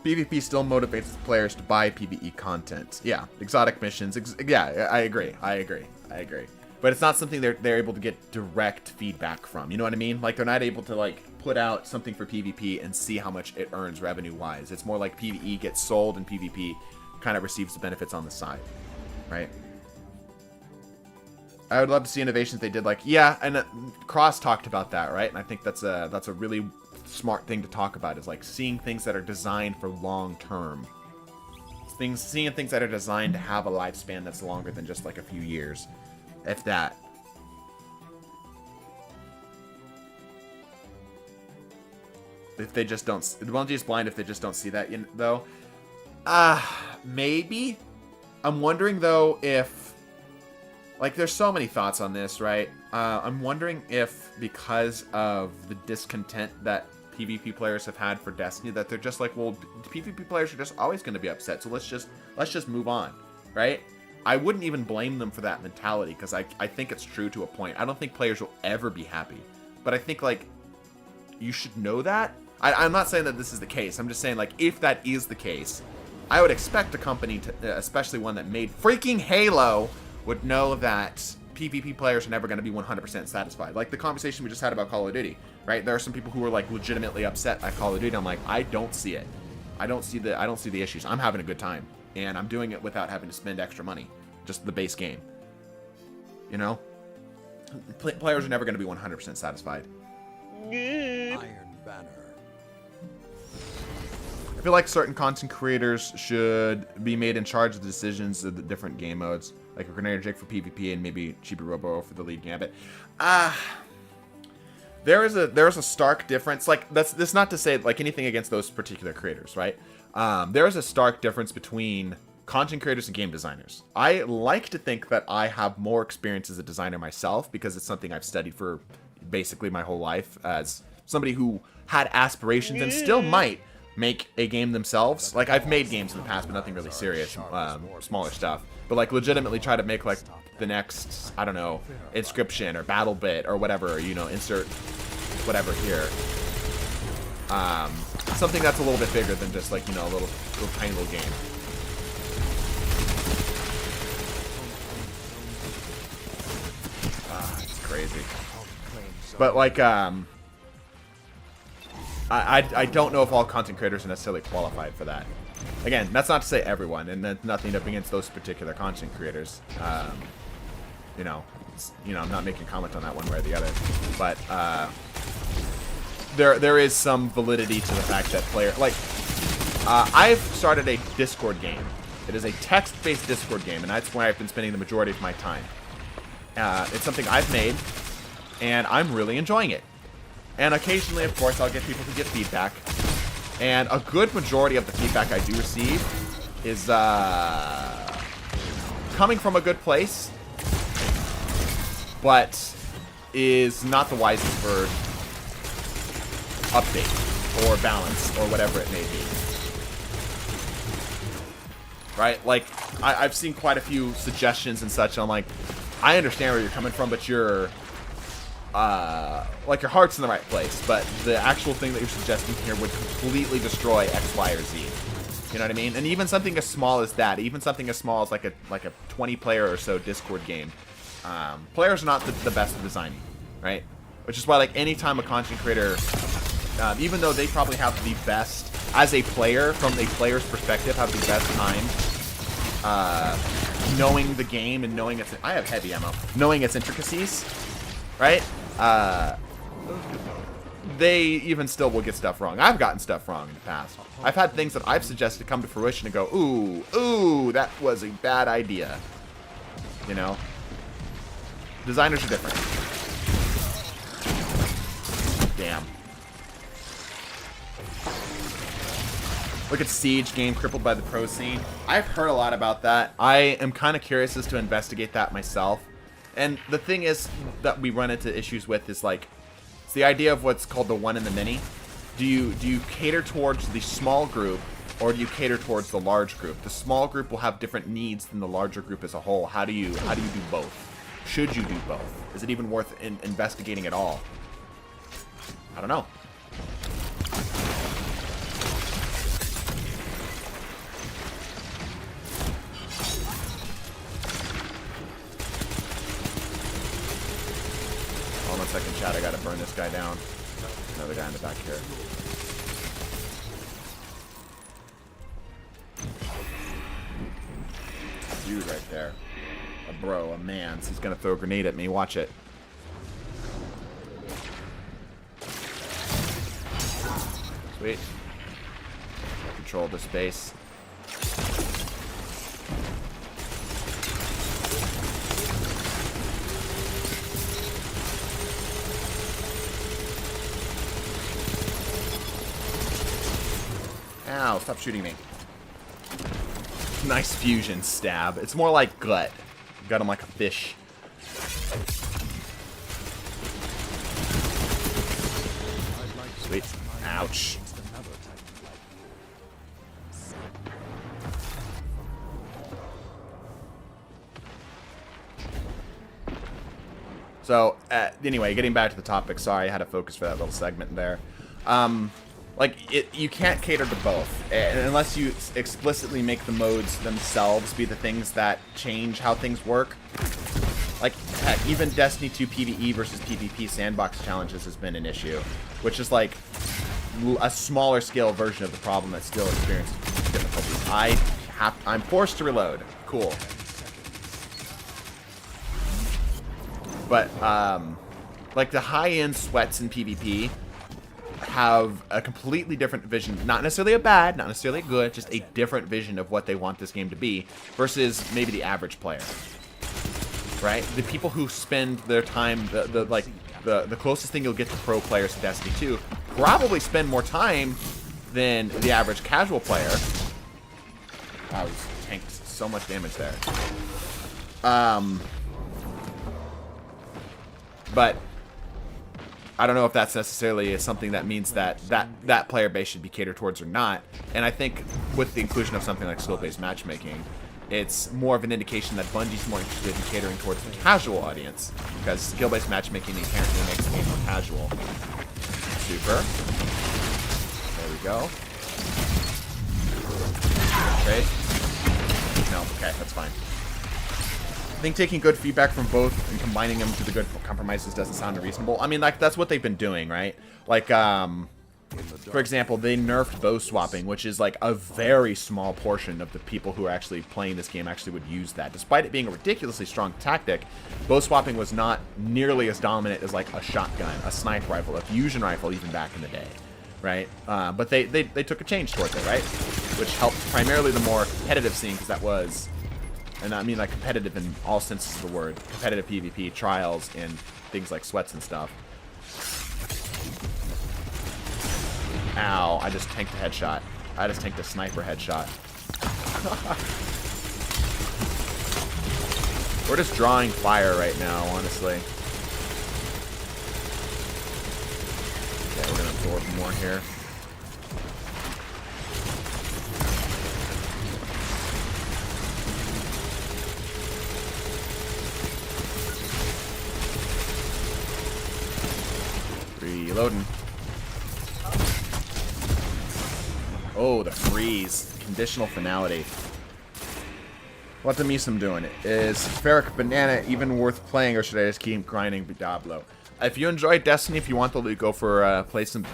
PvP still motivates players to buy PvE content. Yeah, exotic missions. Yeah, I agree. But it's not something they're able to get direct feedback from. You know what I mean? Like, they're not able to, like, put out something for PvP and see how much it earns revenue-wise. It's more like PvE gets sold and PvP kind of receives the benefits on the side, right? I would love to see innovations they did, like, yeah, and Cross talked about that, right? And I think that's a really smart thing to talk about, is like seeing things that are designed for long term. Seeing things that are designed to have a lifespan that's longer than just like a few years. If that. If they just don't... The Bungie is blind if they just don't see that, though. Maybe. I'm wondering, though, if... Like, there's so many thoughts on this, right? I'm wondering if, because of the discontent that PvP players have had for Destiny, that they're just like, well, PvP players are just always going to be upset, so let's just move on, right? I wouldn't even blame them for that mentality, because I think it's true to a point. I don't think players will ever be happy. But I think, like, you should know that. I'm not saying that this is the case. I'm just saying, like, if that is the case, I would expect a company, to, especially one that made freaking Halo, would know that PvP players are never going to be 100% satisfied. Like the conversation we just had about Call of Duty, right? There are some people who are, like, legitimately upset at Call of Duty. I'm like, I don't see it. I don't see the issues. I'm having a good time. And I'm doing it without having to spend extra money. Just the base game. You know? Players are never going to be 100% satisfied. Iron Banner. I feel like certain content creators should be made in charge of the decisions of the different game modes. Like a Grenadier Jake for PvP and maybe Chibi Robo for the lead gambit. There is a stark difference. Like, that's not to say, like, anything against those particular creators, right? There is a stark difference between content creators and game designers. I like to think that I have more experience as a designer myself, because it's something I've studied for basically my whole life, as somebody who had aspirations and still might make a game themselves. Like, I've made games in the past, but nothing really serious, smaller stuff. But, like, legitimately try to make, like, the next, I don't know, Inscription or BattleBit or whatever, you know, insert whatever here. Something that's a little bit bigger than just, like, you know, a little tiny little game. It's crazy. But, like, I don't know if all content creators are necessarily qualified for that. Again, that's not to say everyone, and that's nothing up against those particular content creators. You know, I'm not making a comment on that one way or the other. But there is some validity to the fact that I've started a Discord game. It is a text-based Discord game, and that's where I've been spending the majority of my time. It's something I've made, and I'm really enjoying it. And occasionally, of course, I'll get people to give feedback. And a good majority of the feedback I do receive is coming from a good place, but is not the wisest for update or balance or whatever it may be. Right? Like, I've seen quite a few suggestions and such, and I'm like, I understand where you're coming from, but you're... like, your heart's in the right place, but the actual thing that you're suggesting here would completely destroy X, Y, or Z. You know what I mean? And even something as small as that, even something as small as like a 20-player or so Discord game, players are not the best at designing, right? Which is why, like, anytime a content creator, even though they probably have the best, as a player, from a player's perspective, have the best time knowing the game and knowing its... I have heavy ammo. Knowing its intricacies, right? They even still will get stuff wrong. I've gotten stuff wrong in the past. I've had things that I've suggested come to fruition and go, ooh, that was a bad idea. You know? Designers are different. Damn. Look at Siege game crippled by the pro scene. I've heard a lot about that. I am kind of curious as to investigate that myself. And the thing is that we run into issues with is like, it's the idea of what's called the one and the many. Do you cater towards the small group, or do you cater towards the large group? The small group will have different needs than the larger group as a whole. How do you do both? Should you do both? Is it even worth investigating at all? I don't know. Hold on a second, chat. I gotta burn this guy down. Another guy in the back here. Dude right there. A bro, a man. He's gonna throw a grenade at me. Watch it. Sweet. Control the space. Ow, stop shooting me. Nice fusion stab. It's more like gut. Got him like a fish. Sweet. Ouch. So, anyway, getting back to the topic. Sorry, I had to focus for that little segment there. You can't cater to both, unless you explicitly make the modes themselves be the things that change how things work. Like, heck, even Destiny 2 PvE versus PvP sandbox challenges has been an issue, which is like a smaller scale version of the problem that still experiences difficulties. I'm forced to reload. Cool. But, like the high-end sweats in PvP have a completely different vision. Not necessarily a bad, not necessarily a good, just a different vision of what they want this game to be versus maybe the average player. Right? The people who spend their time, the closest thing you'll get to pro players in Destiny 2 probably spend more time than the average casual player. I was tanked so much damage there. But I don't know if that's necessarily something that means that player base should be catered towards or not. And I think with the inclusion of something like skill-based matchmaking, it's more of an indication that Bungie's more interested in catering towards the casual audience, because skill-based matchmaking inherently makes the game more casual. Super. There we go. Okay. No, okay, that's fine. I think taking good feedback from both and combining them to the good compromises doesn't sound unreasonable. I mean, like, that's what they've been doing, right? Like, for example, they nerfed bow swapping, which is like a very small portion of the people who are actually playing this game actually would use that. Despite it being a ridiculously strong tactic, bow swapping was not nearly as dominant as like a shotgun, a sniper rifle, a fusion rifle even back in the day, right? But they took a change towards it, right? Which helped primarily the more competitive scene, because that was... And I mean like competitive in all senses of the word. Competitive PvP, trials, and things like sweats and stuff. Ow, I just tanked a headshot. I just tanked a sniper headshot. We're just drawing fire right now, honestly. Okay, we're going to absorb more here. Reloading. Oh, the freeze. Conditional finality. What the Misum doing? Is Ferric Banana even worth playing, or should I just keep grinding Diablo? If you enjoy Destiny, if you want to go for place in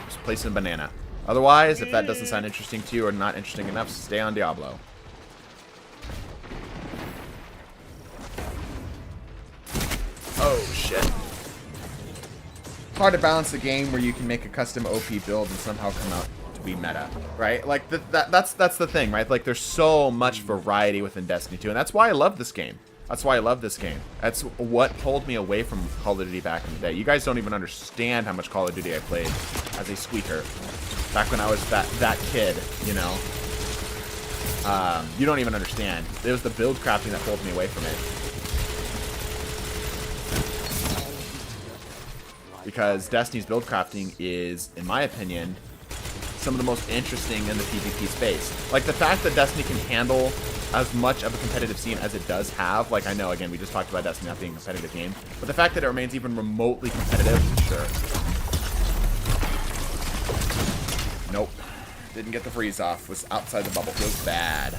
Banana. Otherwise, if that doesn't sound interesting to you or not interesting enough, stay on Diablo. Oh, shit. Hard to balance a game where you can make a custom OP build and somehow come out to be meta, right? Like that's the thing, right? Like there's so much variety within Destiny 2, and that's why I love this game. That's why I love this game. That's what pulled me away from Call of Duty back in the day. You guys don't even understand how much Call of Duty I played as a squeaker back when I was that kid, you know. You don't even understand. It was the build crafting that pulled me away from it. because Destiny's build crafting is, in my opinion, some of the most interesting in the PvP space. Like, the fact that Destiny can handle as much of a competitive scene as it does have, like, I know, again, we just talked about Destiny not being a competitive game, but the fact that it remains even remotely competitive, sure. Nope. Didn't get the freeze off. Was outside the bubble. Feels bad.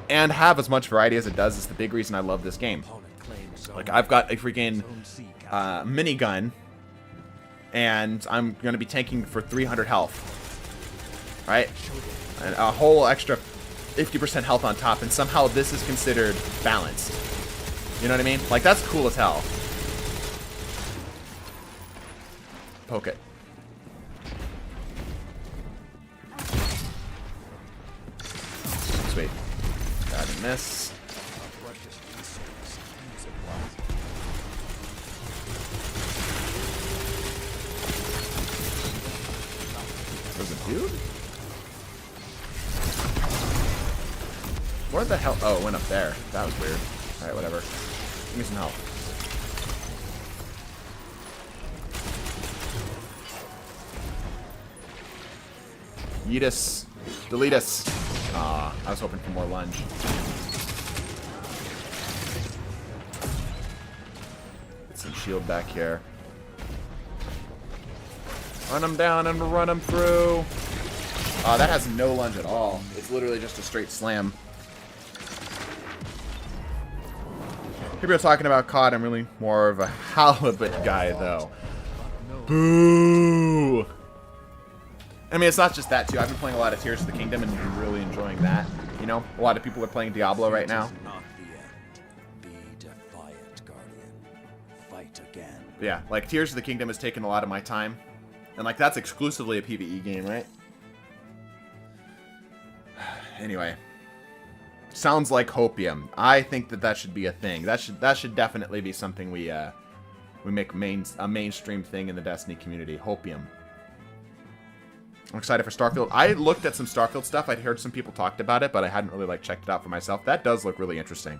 And have as much variety as it does is the big reason I love this game. Like, I've got a freaking minigun, and I'm going to be tanking for 300 health. Right? And a whole extra 50% health on top, and somehow this is considered balanced. You know what I mean? Like, that's cool as hell. Poke it. Sweet. Got a miss. There's a dude? Where the hell? Oh, it went up there. That was weird. Alright, whatever. Give me some help. Yeet us. Delete us. Ah, I was hoping for more lunge. Get some shield back here. Run them down and run them through. That has no lunge at all. It's literally just a straight slam. People are talking about COD. I'm really more of a halibut guy, though. Boo! I mean, it's not just that, too. I've been playing a lot of Tears of the Kingdom and been really enjoying that. You know, a lot of people are playing Diablo right now. Be defiant, Guardian. Fight again. Yeah, like, Tears of the Kingdom has taken a lot of my time. And, like, that's exclusively a PvE game, right? Anyway. Sounds like hopium. I think that should be a thing. That should definitely be something we make a mainstream thing in the Destiny community. Hopium. I'm excited for Starfield. I looked at some Starfield stuff. I'd heard some people talked about it, but I hadn't really like checked it out for myself. That does look really interesting.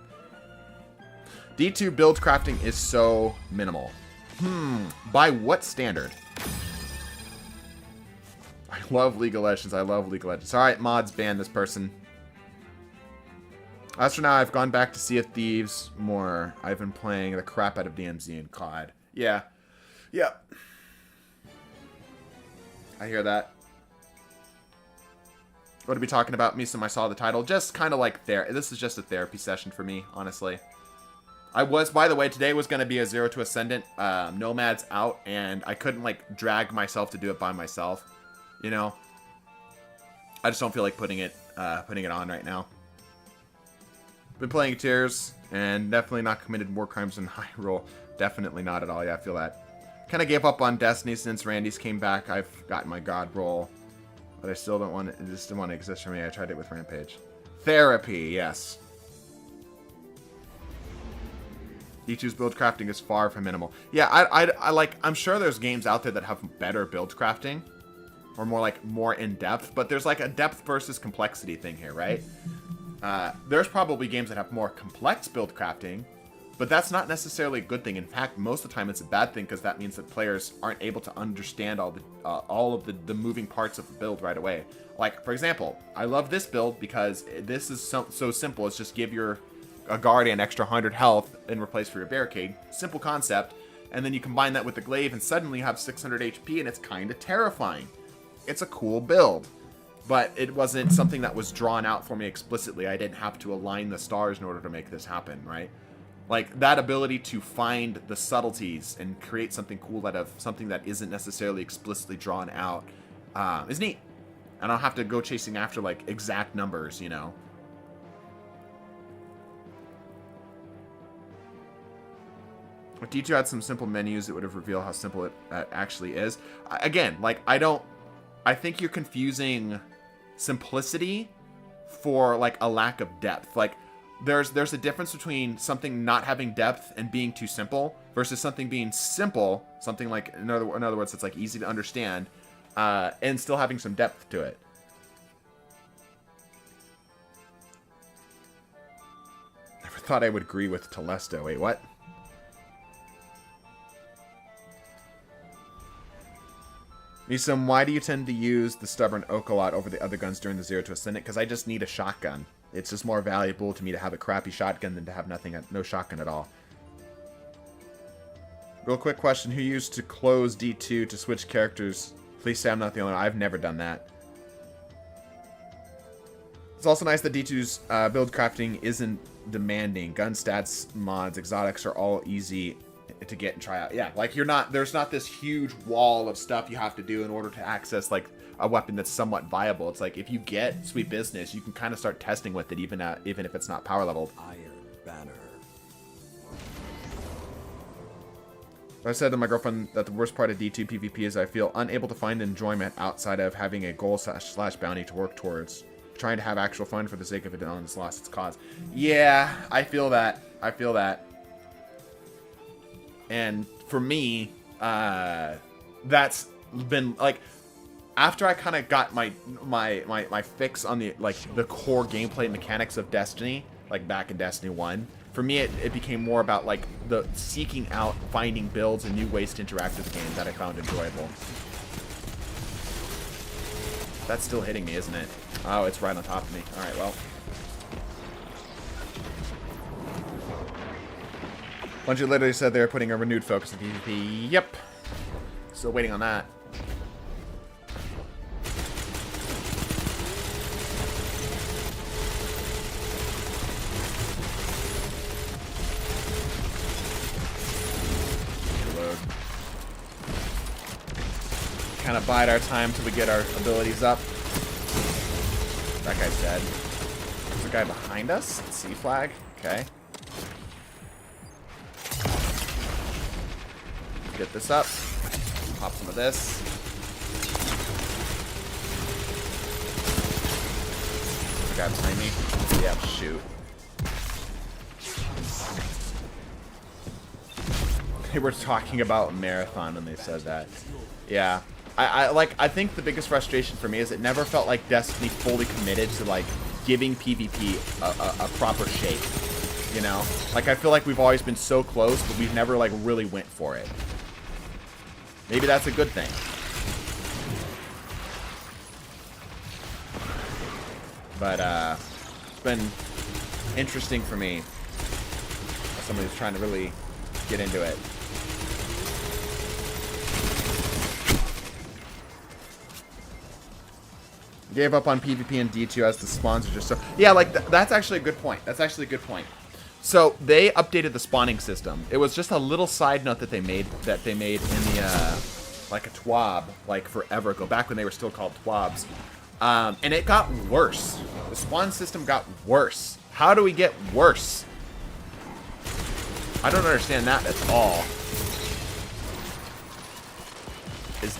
D2 build crafting is so minimal. By what standard? I love League of Legends. I love League of Legends. Alright, mods, ban this person. As for now, I've gone back to Sea of Thieves more. I've been playing the crap out of DMZ and COD. Yeah. Yep. I hear that. What are we talking about? Misum, I saw the title. Just kind of like this is just a therapy session for me, honestly. I was, by the way, today was going to be a Zero to Ascendant. Nomad's out, and I couldn't, like, drag myself to do it by myself. You know? I just don't feel like putting it on right now. Been playing Tears, and definitely not committed more crimes in Hyrule. Definitely not at all. Yeah, I feel that. Kind of gave up on Destiny since Randy's came back. I've gotten my God roll. But I still don't want it. It just didn't want to exist for me. I tried it with Rampage. Therapy, yes. D2's build crafting is far from minimal. Yeah, I like. I'm sure there's games out there that have better build crafting, or more in depth. But there's like a depth versus complexity thing here, right? There's probably games that have more complex build crafting, but that's not necessarily a good thing. In fact, most of the time it's a bad thing because that means that players aren't able to understand all of the moving parts of the build right away. Like, for example, I love this build because this is so simple. It's just give a Guardian extra 100 health in replace for your barricade. Simple concept. And then you combine that with the glaive and suddenly you have 600 HP and it's kind of terrifying. It's a cool build. But it wasn't something that was drawn out for me explicitly. I didn't have to align the stars in order to make this happen, right? Like, that ability to find the subtleties and create something cool out of something that isn't necessarily explicitly drawn out is neat. I don't have to go chasing after, like, exact numbers, you know? If D2 had some simple menus, it would have revealed how simple it actually is. Again, like, I think you're confusing simplicity for, like, a lack of depth. Like, there's a difference between something not having depth and being too simple versus something being simple, something like, in other words, it's like easy to understand, and still having some depth to it. Never thought I would agree with Telesto. Wait, what? Misum, why do you tend to use the stubborn oak a lot over the other guns during the 0 to Ascendant? Because I just need a shotgun. It's just more valuable to me to have a crappy shotgun than to have no shotgun at all. Real quick question. Who used to close D2 to switch characters? Please say I'm not the only one. I've never done that. It's also nice that D2's build crafting isn't demanding. Gun stats, mods, exotics are all easy to get and try out. Yeah, like there's not this huge wall of stuff you have to do in order to access like a weapon that's somewhat viable. It's like if you get Sweet Business, you can kind of start testing with it even if it's not power leveled. Iron Banner. I said to my girlfriend that the worst part of D2 PvP is I feel unable to find enjoyment outside of having a goal slash bounty to work towards. Trying to have actual fun for the sake of it has lost its cause. Yeah, I feel that. I feel that. And for me, that's been like after I kind of got my fix on the the core gameplay mechanics of Destiny, like back in Destiny 1. For me, it became more about like the seeking out, finding builds and new ways to interact with the game that I found enjoyable. That's still hitting me, isn't it? Oh, it's right on top of me. All right, well. Bungie literally said they were putting a renewed focus on PvP. Yep. Still waiting on that. Reload. Kind of bide our time till we get our abilities up. That guy's dead. There's a guy behind us. C flag. Okay. Get this up. Pop some of this. There's a guy behind me. Yeah, shoot. They were talking about Marathon when they said that. Yeah. I think the biggest frustration for me is it never felt like Destiny fully committed to like giving PvP a proper shape. You know? Like I feel like we've always been so close, but we've never like really went for it. Maybe that's a good thing. But it's been interesting for me as somebody who's trying to really get into it. Gave up on PvP and D2 as the spawns are just so... Yeah, like, that's actually a good point. That's actually a good point. So, they updated the spawning system. It was just a little side note that they made in the, like, a TWAB, like, forever ago, back when they were still called TWABs. And it got worse. The spawn system got worse. How do we get worse? I don't understand that at all.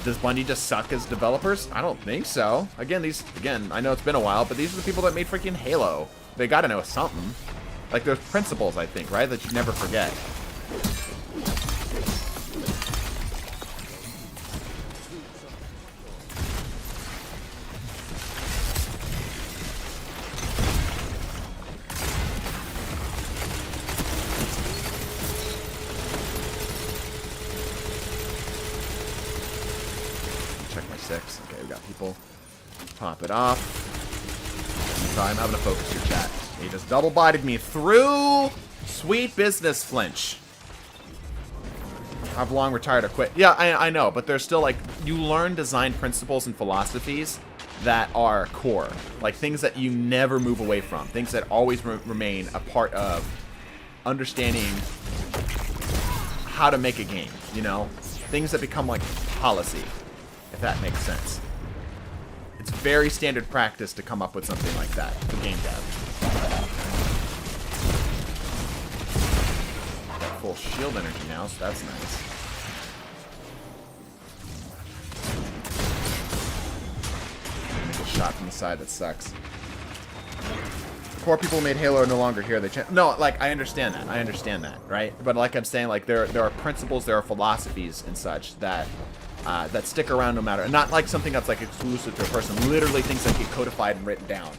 Does Bungie just suck as developers? I don't think so. Again, I know it's been a while, but these are the people that made freaking Halo. They gotta know something. Like, there's principles, I think, right? That you never forget. Okay, we got people. Pop it off. Sorry, I'm having to focus your chat. He just double-bodied me through Sweet Business flinch. I've long retired or quit. Yeah, I know, but there's still, like, you learn design principles and philosophies that are core. Like, things that you never move away from. Things that always remain a part of understanding how to make a game, you know? Things that become, like, policy. If that makes sense. It's very standard practice to come up with something like that for game dev. Got full shield energy now, so that's nice. Make a shot from the side, that sucks. Poor people who made Halo are no longer here. No, like, I understand that, right? But like I'm saying, like, there are principles, there are philosophies and such that that stick around no matter, not like something that's like exclusive to a person, literally things that get codified and written down.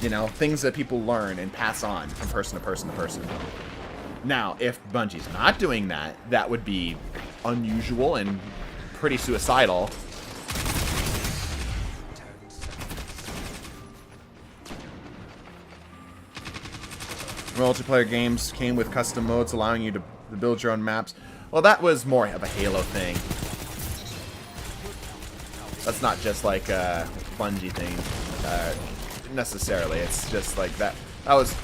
You know, things that people learn and pass on from person to person to person. Now, if Bungie's not doing that, that would be unusual and pretty suicidal. Multiplayer games came with custom modes allowing you to build your own maps. Well, that was more of a Halo thing. That's not just like a Bungie thing necessarily. It's just like that. That was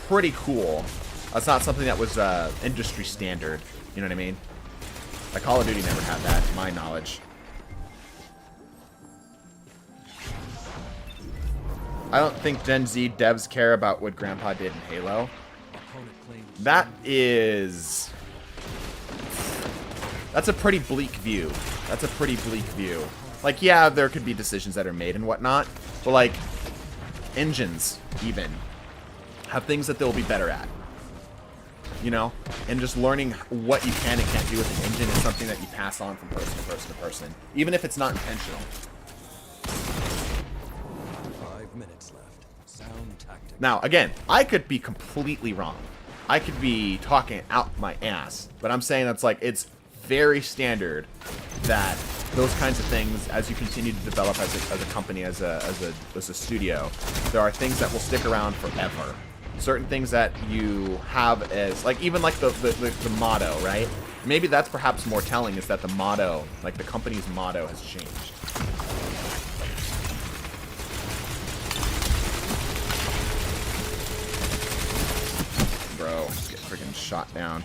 pretty cool. That's not something that was industry standard. You know what I mean? Like Call of Duty never had that, to my knowledge. I don't think Gen Z devs care about what Grandpa did in Halo. That's a pretty bleak view. That's a pretty bleak view. Like, yeah, there could be decisions that are made and whatnot, but like, engines, even, have things that they'll be better at. You know? And just learning what you can and can't do with an engine is something that you pass on from person to person to person, even if it's not intentional. 5 minutes left. Sound tactics. Now, again, I could be completely wrong. I could be talking out my ass, but I'm saying that's like, it's very standard that those kinds of things, as you continue to develop as a company, as a studio, there are things that will stick around forever. Certain things that you have as, like, even like the motto, right? Maybe that's perhaps more telling, is that the motto, like the company's motto, has changed. Bro, just get freaking shot down.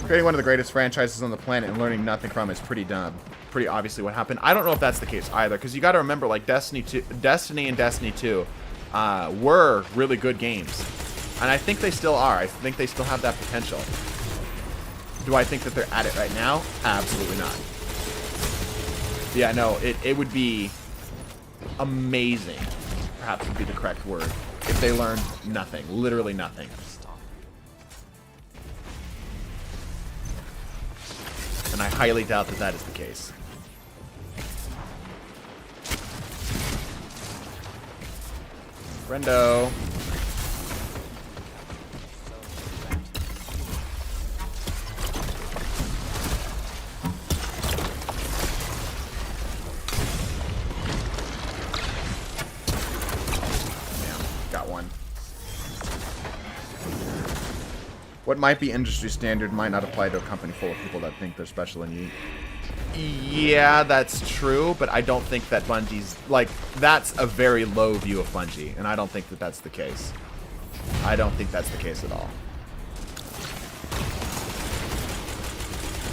Creating one of the greatest franchises on the planet and learning nothing from it is pretty dumb. Pretty obviously what happened. I don't know if that's the case either, because you got to remember, like, Destiny and Destiny 2 were really good games, and I think they still are. I think they still have that potential. Do I think that they're at it right now? Absolutely not. Yeah, no, it would be amazing, perhaps would be the correct word, if they learned nothing, literally nothing. And I highly doubt that that is the case. Brendo. Got one. What might be industry standard might not apply to a company full of people that think they're special and unique. Yeah, that's true, but I don't think that Bungie's, like, that's a very low view of Bungie, and I don't think that that's the case. I don't think that's the case at all.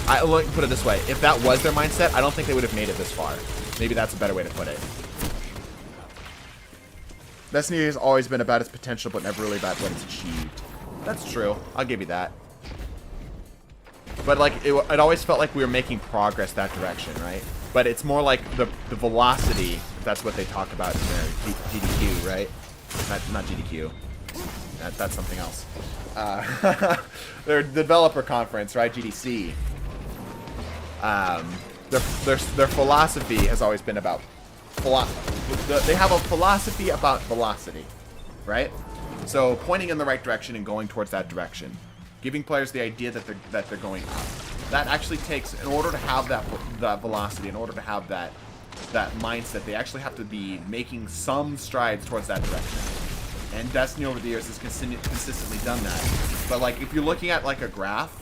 Let me put it this way. If that was their mindset, I don't think they would have made it this far. Maybe that's a better way to put it. Destiny has always been about its potential, but never really about what it's achieved. That's true. I'll give you that. But, like, it always felt like we were making progress that direction, right? But it's more like the velocity, if that's what they talk about in their GDQ, right? Not GDQ. That's something else. Their developer conference, right? GDC. Their philosophy has always been about... They have a philosophy about velocity, right? So pointing in the right direction and going towards that direction, giving players the idea that they're going up. That actually takes, in order to have that velocity, in order to have that mindset, they actually have to be making some strides towards that direction. And Destiny over the years has consistently done that. But like, if you're looking at like a graph,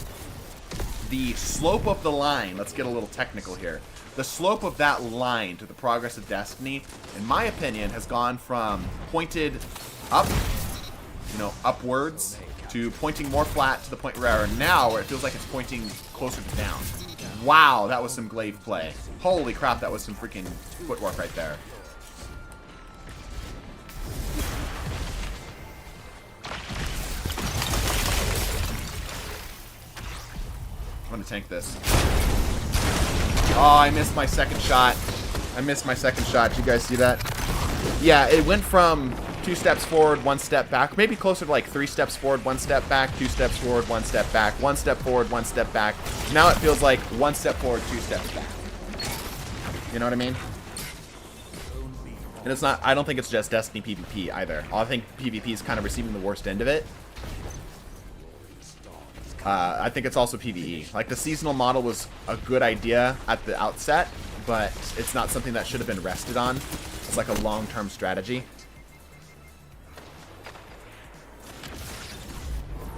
the slope of the line, let's get a little technical here. The slope of that line to the progress of Destiny, in my opinion, has gone from pointed up, you know, upwards, to pointing more flat to the point where now it feels like it's pointing closer to down. Wow, that was some glaive play. Holy crap, that was some freaking footwork right there. I'm gonna tank this. Oh, I missed my second shot. I missed my second shot. Did you guys see that? Yeah, it went from 2 steps forward, 1 step back, maybe closer to like 3 steps forward, 1 step back, 2 steps forward, 1 step back, 1 step forward, 1 step back. Now it feels like 1 step forward, 2 steps back. You know what I mean? And it's not, I don't think it's just Destiny PvP either. I think PvP is kind of receiving the worst end of it. I think it's also PvE. Like, the seasonal model was a good idea at the outset, but it's not something that should have been rested on. It's like a long-term strategy.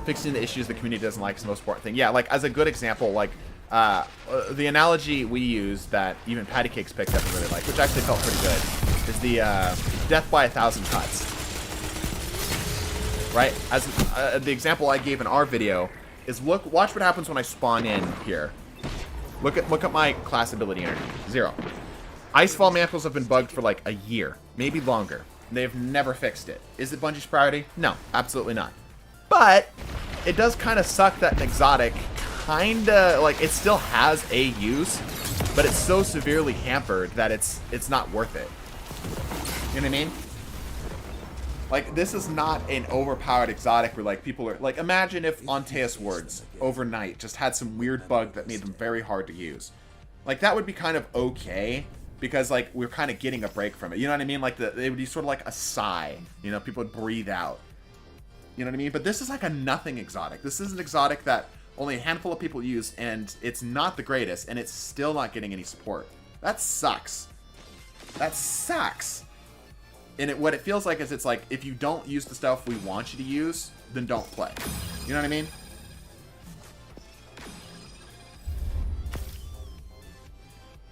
Fixing the issues the community doesn't like is the most important thing. Yeah, like, as a good example, like, the analogy we use that even Patty Cakes picked up and really liked, which actually felt pretty good, is the death by 1,000 cuts. Right? As the example I gave in our video is watch what happens when I spawn in here. Look at my class ability energy. 0. Icefall mantles have been bugged for like a year, maybe longer. They've never fixed it. Is it Bungie's priority? No, absolutely not. But it does kind of suck that an exotic kinda, like, it still has a use, but it's so severely hampered that it's not worth it. You know what I mean? Like, this is not an overpowered exotic where, like, people are... Like, imagine if Onteus Words, overnight, just had some weird bug that made them very hard to use. Like, that would be kind of okay, because, like, we're kind of getting a break from it. You know what I mean? Like, it would be sort of like a sigh. You know, people would breathe out. You know what I mean? But this is like a nothing exotic. This is an exotic that only a handful of people use, and it's not the greatest, and it's still not getting any support. That sucks. That sucks. And what it feels like is it's like, if you don't use the stuff we want you to use, then don't play. You know what I mean?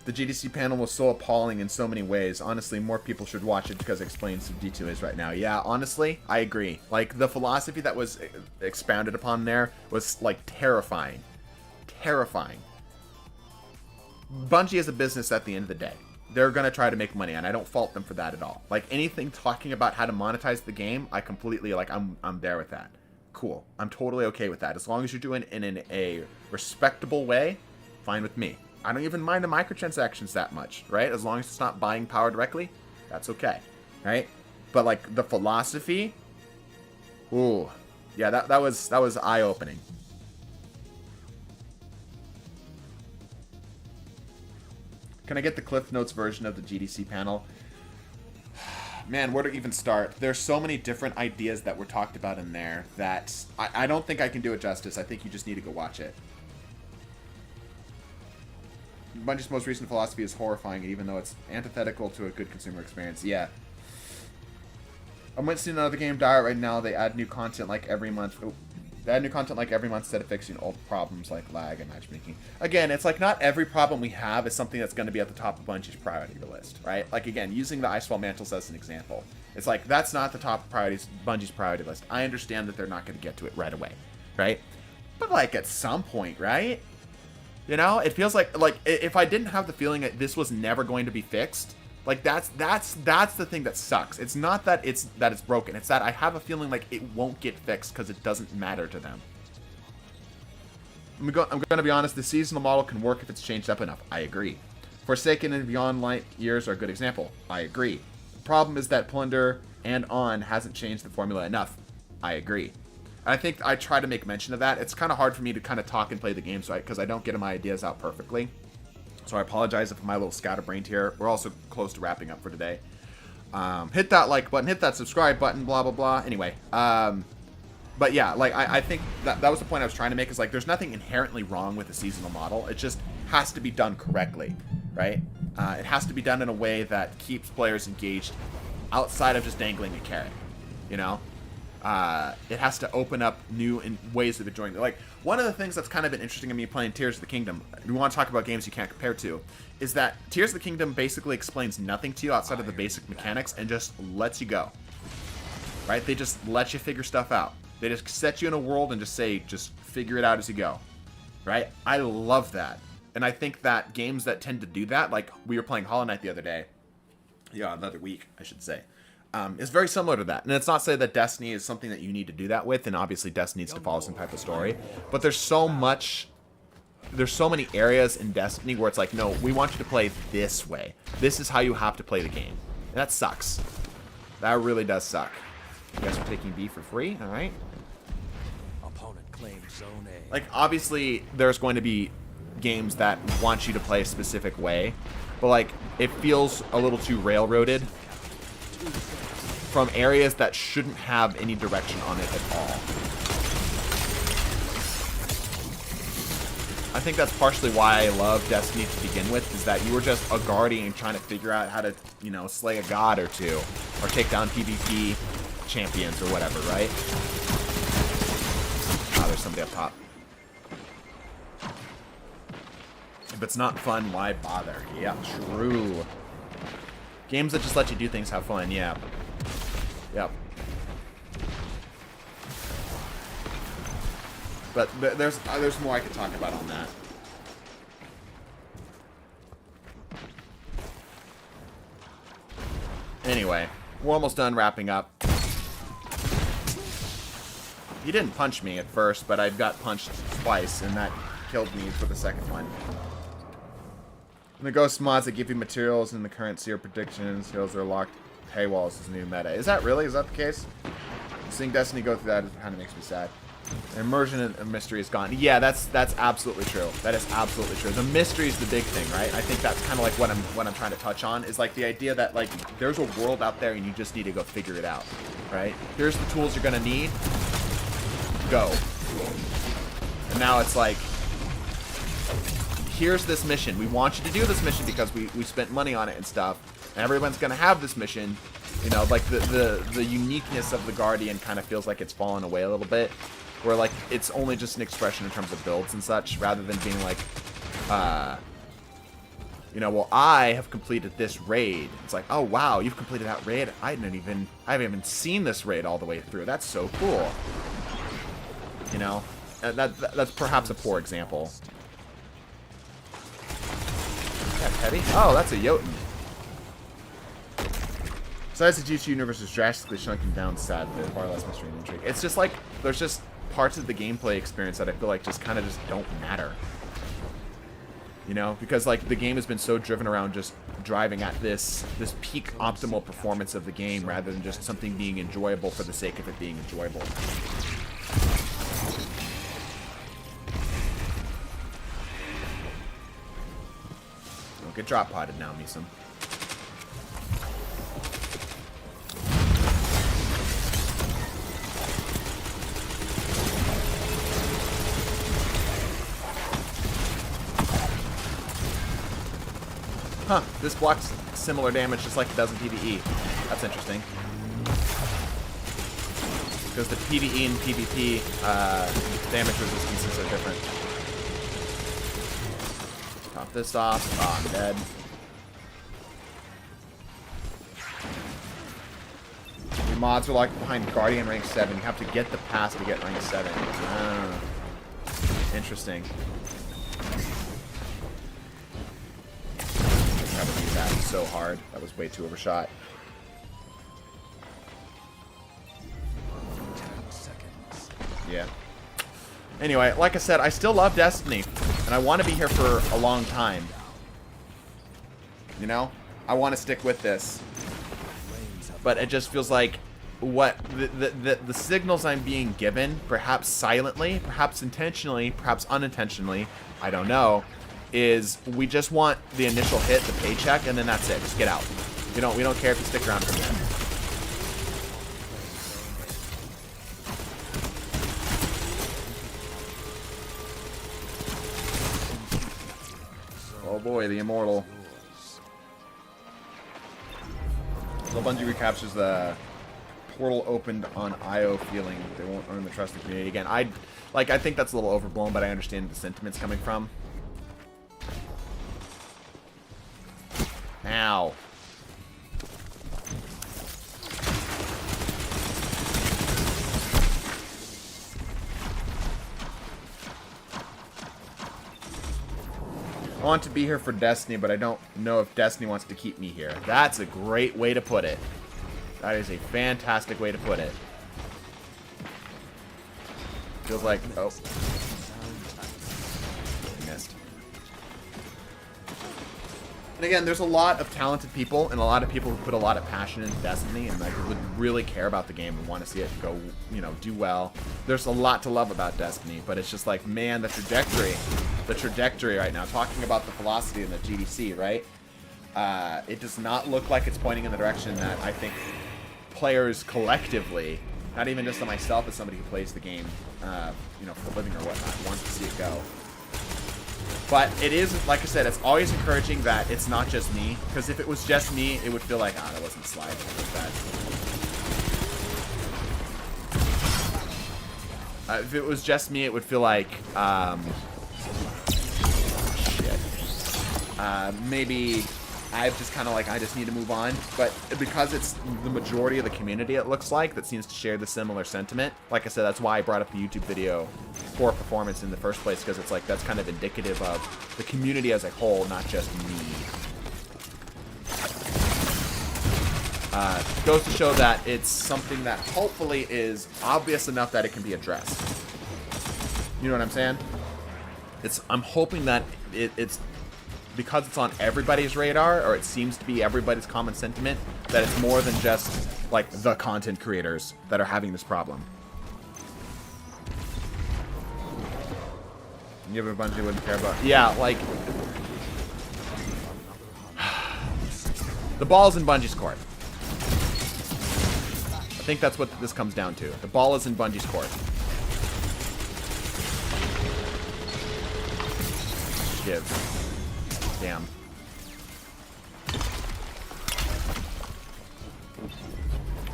The GDC panel was so appalling in so many ways. Honestly, more people should watch it because it explains what D2 is right now. Yeah, honestly, I agree. Like, the philosophy that was expounded upon there was, like, terrifying. Terrifying. Bungie is a business at the end of the day. They're going to try to make money, and I don't fault them for that at all. Like, anything talking about how to monetize the game, I completely, like, I'm there with that. Cool. I'm totally okay with that. As long as you're doing it in a respectable way, fine with me. I don't even mind the microtransactions that much, right? As long as it's not buying power directly, that's okay, right? But, like, the philosophy, ooh, yeah, that was eye-opening. Can I get the Cliff Notes version of the GDC panel? Man, where to even start? There's so many different ideas that were talked about in there that I don't think I can do it justice. I think you just need to go watch it. Bungie's most recent philosophy is horrifying, even though it's antithetical to a good consumer experience. Yeah. I'm witnessing another game die right now. They add new content like every month. Oh. They add new content like every month instead of fixing old problems like lag and matchmaking. Again, it's like not every problem we have is something that's going to be at the top of Bungie's priority list, right? Like, again, using the Icefall Mantles as an example. It's like, that's not the top priorities, Bungie's priority list. I understand that they're not going to get to it right away, right? But, like, at some point, right? You know, it feels like if I didn't have the feeling that this was never going to be fixed, like that's the thing that sucks. It's not that it's broken. It's that I have a feeling like it won't get fixed because it doesn't matter to them. I'm going to be honest. The seasonal model can work if it's changed up enough. I agree. Forsaken and Beyond Light Years are a good example. I agree. The problem is that Plunder and On hasn't changed the formula enough. I agree. I think I try to make mention of that. It's kind of hard for me to kind of talk and play the games, right? Because I don't get my ideas out perfectly. So I apologize if my little scatterbrained here. We're also close to wrapping up for today. Hit that like button, hit that subscribe button, blah, blah, blah. Anyway, but yeah, like I think that was the point I was trying to make, is like there's nothing inherently wrong with the seasonal model. It just has to be done correctly, right? It has to be done in a way that keeps players engaged outside of just dangling a carrot, you know? It has to open up new ways of enjoying it. Like, one of the things that's kind of been interesting to me playing Tears of the Kingdom, we want to talk about games you can't compare to, is that Tears of the Kingdom basically explains nothing to you outside of the basic mechanics and just lets you go. Right? They just let you figure stuff out. They just set you in a world and just say, just figure it out as you go. Right? I love that. And I think that games that tend to do that, like we were playing Hollow Knight the other day, yeah, another week, I should say. Is very similar to that. And it's not to say that Destiny is something that you need to do that with, and obviously Destiny needs to follow some type of story. But there's so many areas in Destiny where it's like, no, we want you to play this way. This is how you have to play the game. And that sucks. That really does suck. You guys are taking B for free, alright? Opponent claims zone A. Like, obviously, there's going to be games that want you to play a specific way, but like, it feels a little too railroaded from areas that shouldn't have any direction on it at all. I think that's partially why I love Destiny to begin with, is that you were just a guardian trying to figure out how to, you know, slay a god or two, or take down PvP champions or whatever, right? Ah, there's somebody up top. If it's not fun, why bother? Yeah, true. Games that just let you do things have fun, yeah. Yep. But there's more I could talk about on that. Anyway, we're almost done wrapping up. He didn't punch me at first, but I got punched twice, and that killed me for the second one. In the ghost mods that give you materials in the current seer predictions, heroes are locked paywalls is new meta. Is that really? Is that the case? Seeing Destiny go through that kind of makes me sad. The immersion and mystery is gone. Yeah, that's absolutely true. That is absolutely true. The mystery is the big thing, right? I think that's kind of like what I'm trying to touch on, is like the idea that like there's a world out there and you just need to go figure it out, right? Here's the tools you're gonna need. Go. And now it's like, here's this mission. We want you to do this mission because we spent money on it and stuff. And everyone's gonna have this mission. You know, like the uniqueness of the Guardian kind of feels like it's fallen away a little bit. Where like it's only just an expression in terms of builds and such, rather than being like, you know, well, I have completed this raid. It's like, oh wow, you've completed that raid. I haven't even seen this raid all the way through. That's so cool. You know, that's perhaps a poor example. That's heavy. Oh, that's a Jotun. Besides, the GT universe is drastically shrunken down, sad, but far less mystery and intrigue. It's just like there's just parts of the gameplay experience that I feel like just kind of just don't matter. You know, because like the game has been so driven around just driving at this peak optimal performance of the game rather than just something being enjoyable for the sake of it being enjoyable. Don't get drop potted now, Meesum. Huh, this blocks similar damage just like it does in PvE. That's interesting. Because the PvE and PvP damage resistances are different. Top this off. Oh, I'm dead. Your mods are like behind Guardian rank 7. You have to get the pass to get rank 7. Ah, interesting. That was so hard. That was way too overshot. 10 seconds. Yeah. Anyway, like I said, I still love Destiny, and I want to be here for a long time. You know? I want to stick with this. But it just feels like what the signals I'm being given, perhaps silently, perhaps intentionally, perhaps unintentionally, I don't know, is we just want the initial hit, the paycheck, and then that's it. Just get out. We don't care if you stick around for the end. Oh boy, the immortal. So Bungie recaptures the portal opened on IO feeling. They won't earn the trust of the community again. I think that's a little overblown, but I understand the sentiments coming from. Ow. I want to be here for Destiny, but I don't know if Destiny wants to keep me here. That's a great way to put it. That is a fantastic way to put it. Feels like... Oh. Missed. And again, there's a lot of talented people and a lot of people who put a lot of passion into Destiny and like would really care about the game and want to see it go, you know, do well. There's a lot to love about Destiny, but it's just like, man, the trajectory right now, talking about the velocity in the GDC, right? It does not look like it's pointing in the direction that I think players collectively, not even just myself as somebody who plays the game, you know, for a living or whatnot, wants to see it go. But it is, like I said, it's always encouraging that it's not just me. Because if it was just me, it would feel like, that wasn't slide. It was bad. If it was just me, it would feel like, shit. Maybe I've just kind of like, I just need to move on. But because it's the majority of the community, it looks like, that seems to share the similar sentiment. Like I said, that's why I brought up the YouTube video for performance in the first place, because it's like, that's kind of indicative of the community as a whole, not just me. Goes to show that it's something that hopefully is obvious enough that it can be addressed. You know what I'm saying? I'm hoping that it's because it's on everybody's radar, or it seems to be everybody's common sentiment, that it's more than just like the content creators that are having this problem. You have a bunch you wouldn't care about. Yeah, like the ball's in Bungie's court. I think that's what this comes down to. The ball is in Bungie's court. Give. Damn.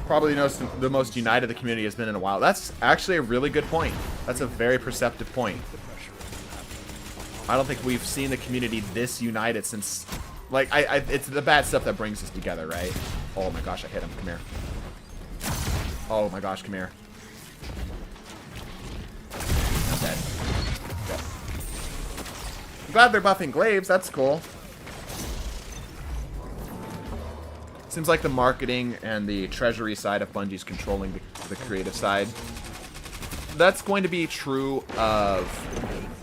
Probably the most united the community has been in a while. That's actually a really good point. That's a very perceptive point. I don't think we've seen the community this united since... Like, it's the bad stuff that brings us together, right? Oh my gosh, I hit him. Come here. Oh my gosh, come here. I'm dead. Okay. I'm glad they're buffing Glaives. That's cool. Seems like the marketing and the treasury side of Bungie's controlling the creative side. That's going to be true of,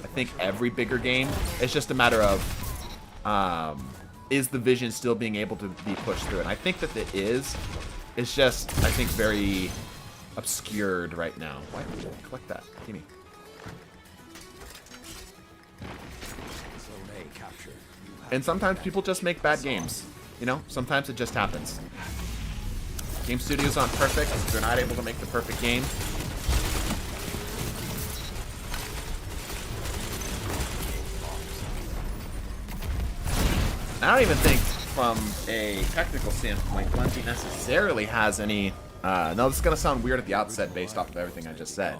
I think, every bigger game. It's just a matter of, is the vision still being able to be pushed through? And I think that it is. It's just, I think, very obscured right now. Why did you click that? Give me. And sometimes people just make bad games. You know, sometimes it just happens. Game studios aren't perfect. They're not able to make the perfect game. I don't even think, from a technical standpoint, Bungie necessarily has any... no, this is going to sound weird at the outset based off of everything I just said.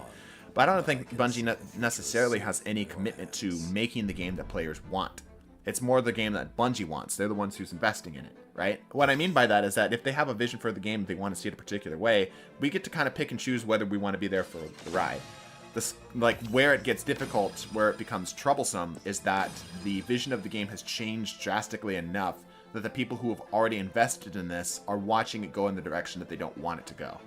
But I don't think Bungie necessarily has any commitment to making the game that players want. It's more the game that Bungie wants. They're the ones who's investing in it, right? What I mean by that is that if they have a vision for the game, they want to see it a particular way, we get to kind of pick and choose whether we want to be there for the ride. This, like, where it gets difficult, where it becomes troublesome, is that the vision of the game has changed drastically enough that the people who have already invested in this are watching it go in the direction that they don't want it to go.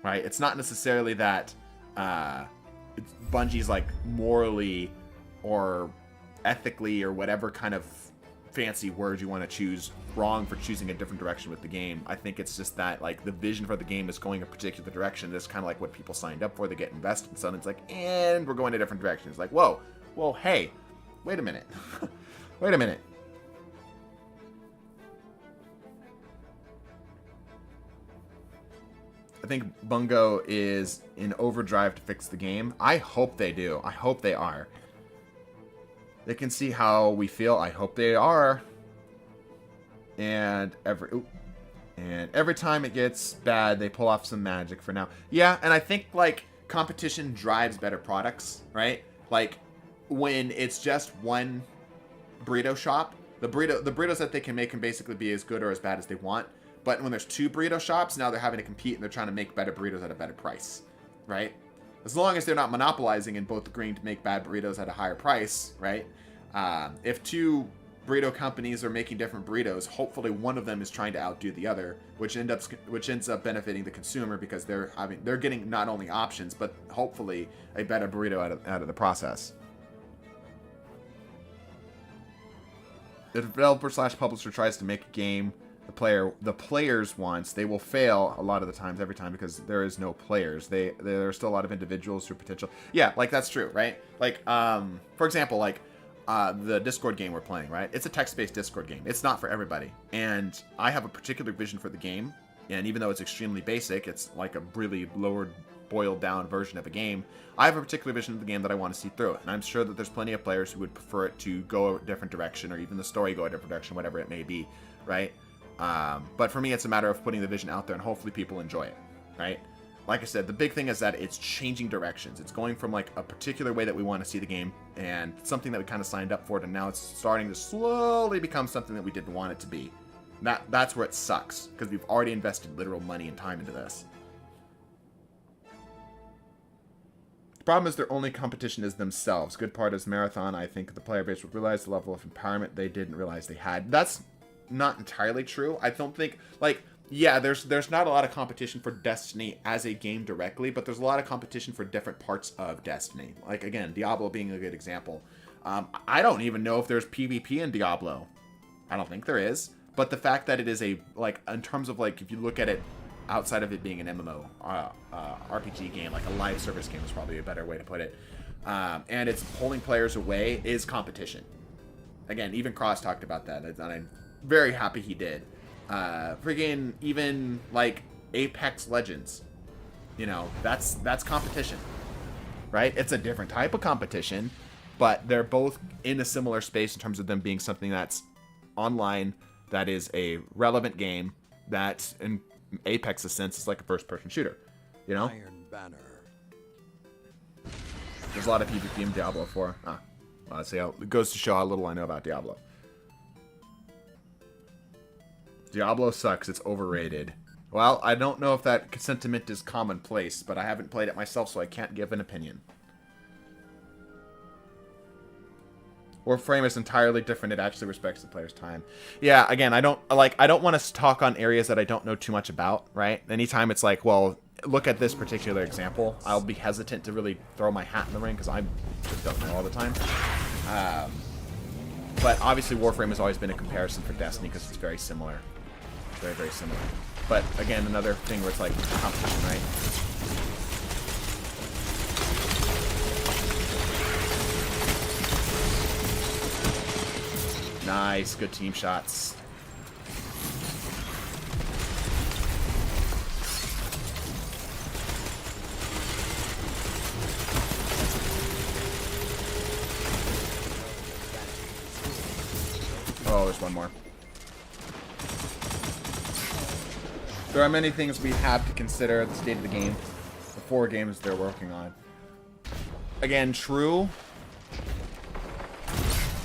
Right? It's not necessarily that Bungie's, like, morally or ethically or whatever kind of fancy word you want to choose wrong for choosing a different direction with the game. I think it's just that, like, the vision for the game is going a particular direction. It's kind of like what people signed up for. They get invested in something. It's like, and we're going a different direction. It's like, whoa, hey, wait a minute. Wait a minute. I think Bungo is in overdrive to fix the game. I hope they do. I hope they are. They can see how we feel. I hope they are. And every time it gets bad, they pull off some magic for now. Yeah, and I think, like, competition drives better products, right? Like, when it's just one burrito shop, the burritos that they can make can basically be as good or as bad as they want. But when there's two burrito shops, now they're having to compete and they're trying to make better burritos at a better price, right? As long as they're not monopolizing and both agreeing to make bad burritos at a higher price, right? If two burrito companies are making different burritos, hopefully one of them is trying to outdo the other, which ends up benefiting the consumer because they're getting not only options but hopefully a better burrito out of the process. The developer/publisher tries to make a game the players wants, they will fail a lot of the times, every time, because there is no players. There are still a lot of individuals who are potential. Yeah, like, that's true, right? Like, for example, like, the Discord game we're playing, right? It's a text-based Discord game. It's not for everybody. And I have a particular vision for the game, and even though it's extremely basic, it's like a really lowered boiled down version of a game. I have a particular vision of the game that I want to see through it, and I'm sure that there's plenty of players who would prefer it to go a different direction, or even the story go a different direction, whatever it may be, right? But for me, it's a matter of putting the vision out there, and hopefully people enjoy it, right? Like I said, the big thing is that it's changing directions. It's going from like a particular way that we want to see the game, and something that we kind of signed up for, to now it's starting to slowly become something that we didn't want it to be. That's where it sucks, because we've already invested literal money and time into this. Problem is their only competition is themselves. Good part is Marathon. I think the player base would realize the level of empowerment they didn't realize they had. That's not entirely true. I don't think, like, yeah, there's not a lot of competition for Destiny as a game directly, but there's a lot of competition for different parts of Destiny. Like, again, Diablo being a good example. I don't even know if there's PvP in Diablo. I don't think there is. But the fact that it is a, like, in terms of, like, if you look at it outside of it being an MMO RPG game, like a live service game is probably a better way to put it, and it's pulling players away, is competition. Again, even Cross talked about that, and I'm very happy he did. Friggin' even like Apex Legends, you know, that's competition, right? It's a different type of competition, but they're both in a similar space in terms of them being something that's online, that is a relevant game, that in Apex's sense is like a first-person shooter, you know? Iron Banner. There's a lot of PvP in Diablo 4. See how it goes to show how little I know about Diablo. Diablo sucks. It's overrated. Well, I don't know if that sentiment is commonplace, but I haven't played it myself, so I can't give an opinion. Warframe is entirely different. It actually respects the player's time. Yeah, again, I don't want to talk on areas that I don't know too much about, right? Anytime it's like, well, look at this particular example, I'll be hesitant to really throw my hat in the ring because I just don't know all the time. But obviously Warframe has always been a comparison for Destiny because it's very similar. Very, very similar. But again, another thing where it's like competition, right? Nice, good team shots. Oh, there's one more. There are many things we have to consider at the state of the game. The 4 games they're working on. Again, true.